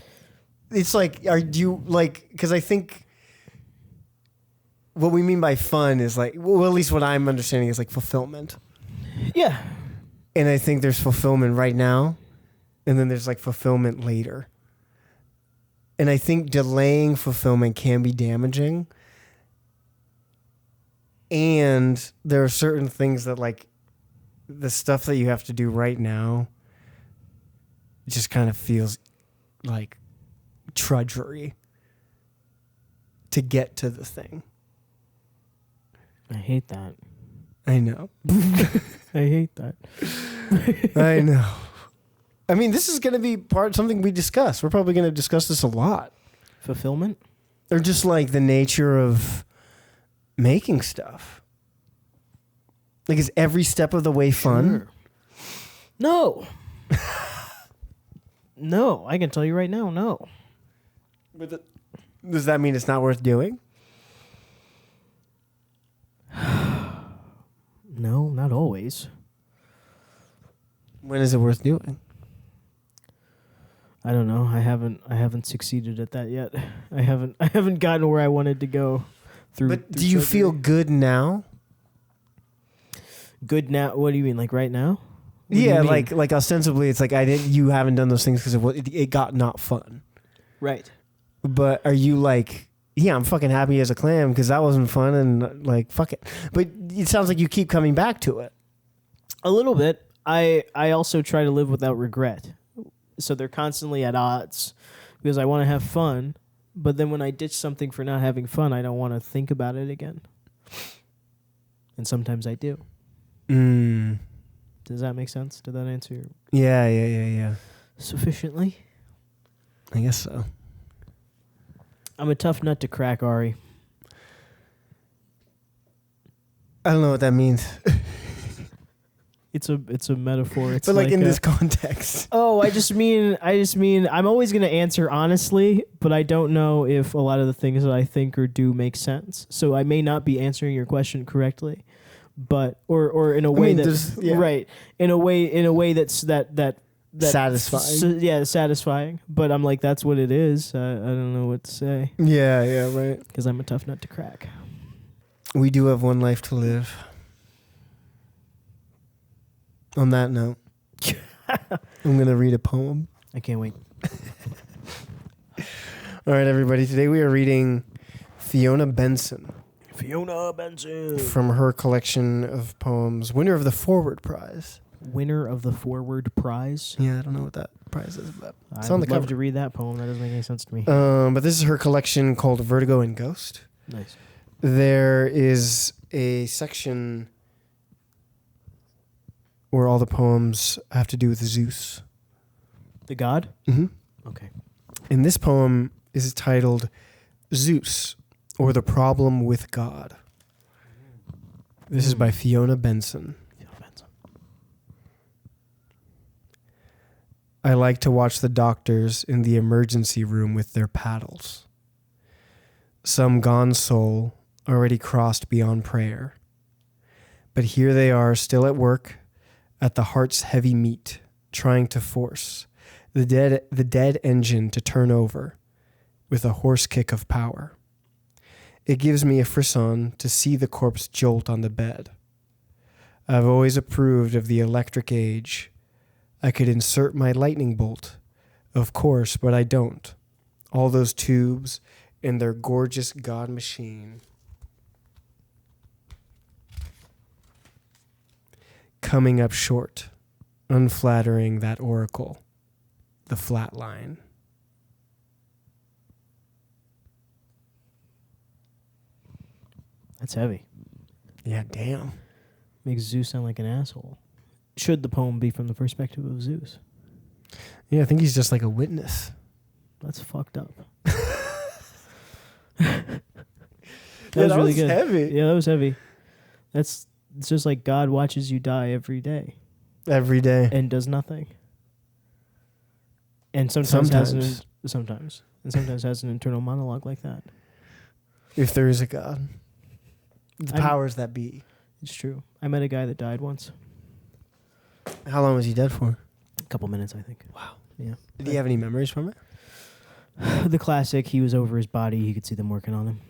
it's like, are you like? Because I think what we mean by fun is like, well, at least what I'm understanding is like fulfillment. Yeah. And I think there's fulfillment right now, and then there's like fulfillment later. And I think delaying fulfillment can be damaging. And there are certain things that, like, the stuff that you have to do right now just kind of feels like drudgery to get to the thing. I hate that. I know. I hate that. I know. I mean, this is going to be something we discuss. We're probably going to discuss this a lot. Fulfillment? Or just like the nature of making stuff. Like, is every step of the way fun? Sure. No. No, I can tell you right now, no. But does that mean it's not worth doing? No, not always. When is it worth doing? I don't know. I haven't succeeded at that yet. I haven't gotten where I wanted to go through. But do you feel good now? Good now? What do you mean? Like right now? What do you Yeah, mean? like ostensibly, it's like you haven't done those things because it got not fun. Right. But are you like, yeah, I'm fucking happy as a clam because that wasn't fun and like fuck it. But it sounds like you keep coming back to it. A little bit. I also try to live without regret. So they're constantly at odds because I want to have fun, but then when I ditch something for not having fun, I don't want to think about it again. And sometimes I do. Does that make sense? Did that answer Yeah. sufficiently? I guess so. I'm a tough nut to crack, Ari. I don't know what that means. It's a metaphor. It's but like in a, this context. Oh, I just mean I'm always going to answer honestly, but I don't know if a lot of the things that I think or do make sense. So I may not be answering your question correctly, but or in a way right, in a way that's that satisfying. Satisfying. But I'm like, that's what it is. I don't know what to say. Yeah, right. Because I'm a tough nut to crack. We do have one life to live. On that note, I'm going to read a poem. I can't wait. All right, everybody. Today we are reading Fiona Benson. Fiona Benson. From her collection of poems, winner of the Forward Prize. Winner of the Forward Prize? Yeah, I don't know what that prize is, but it's I on the would love cover. to read that poem. That doesn't make any sense to me. But this is her collection called Vertigo and Ghost. Nice. There is a section where all the poems have to do with Zeus. The god? Mm-hmm. Okay. And this poem is titled Zeus, or The Problem with God. This is by Fiona Benson. I like to watch the doctors in the emergency room with their paddles. Some gone soul already crossed beyond prayer. But here they are still at work at the heart's heavy meat, trying to force the dead engine to turn over with a horse kick of power. It gives me a frisson to see the corpse jolt on the bed. I've always approved of the electric age. I could insert my lightning bolt, of course, but I don't. All those tubes and their gorgeous god machine. Coming up short, unflattering that oracle, the flat line. That's heavy. Yeah, damn. Makes Zeus sound like an asshole. Should the poem be from the perspective of Zeus? Yeah, I think he's just like a witness. That's fucked up. That was really good. heavy. Yeah, that was heavy. It's just like God watches you die every day Every day. and does nothing. And sometimes has an internal monologue like that. If there is a God. The powers that be. It's true. I met a guy that died once. How long was he dead for? A couple minutes, I think. Wow. Yeah. Did he have any memories from it? The classic, he was over his body. He could see them working on him.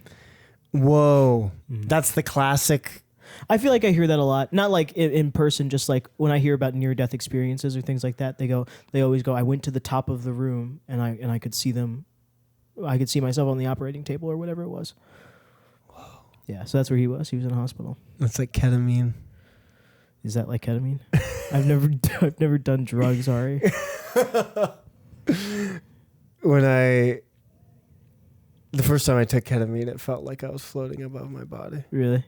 Whoa. That's the classic. I feel like I hear that a lot. Not like in person, just like when I hear about near-death experiences or things like that. They always go, I went to the top of the room and I could see them. I could see myself on the operating table or whatever it was. Whoa. Yeah, so that's where he was. He was in a hospital. That's like ketamine. Is that like ketamine? I've never done drugs, Ari. The first time I took ketamine, it felt like I was floating above my body. Really?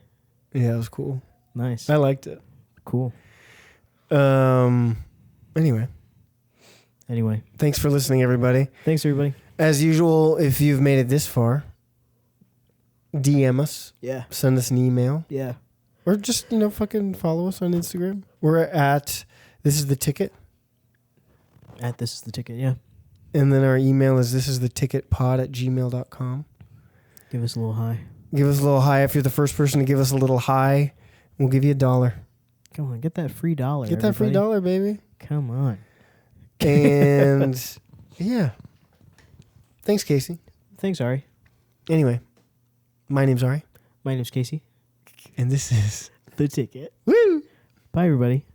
Yeah, it was cool. Nice. I liked it. Cool. Anyway. Thanks for listening, everybody. Thanks, everybody. As usual, if you've made it this far, DM us. Yeah. Send us an email. Yeah. Or just, fucking follow us on Instagram. We're at This Is The Ticket. At This Is The Ticket, yeah. And then our email is thisistheticketpod@gmail.com. Give us a little high. Give us a little high. If you're the first person to give us a little high, we'll give you $1. Come on, get that free $1. Get that free $1, baby. Come on. And yeah. Thanks, Casey. Thanks, Ari. Anyway, my name's Ari. My name's Casey. And this is The Ticket. Woo! Bye, everybody.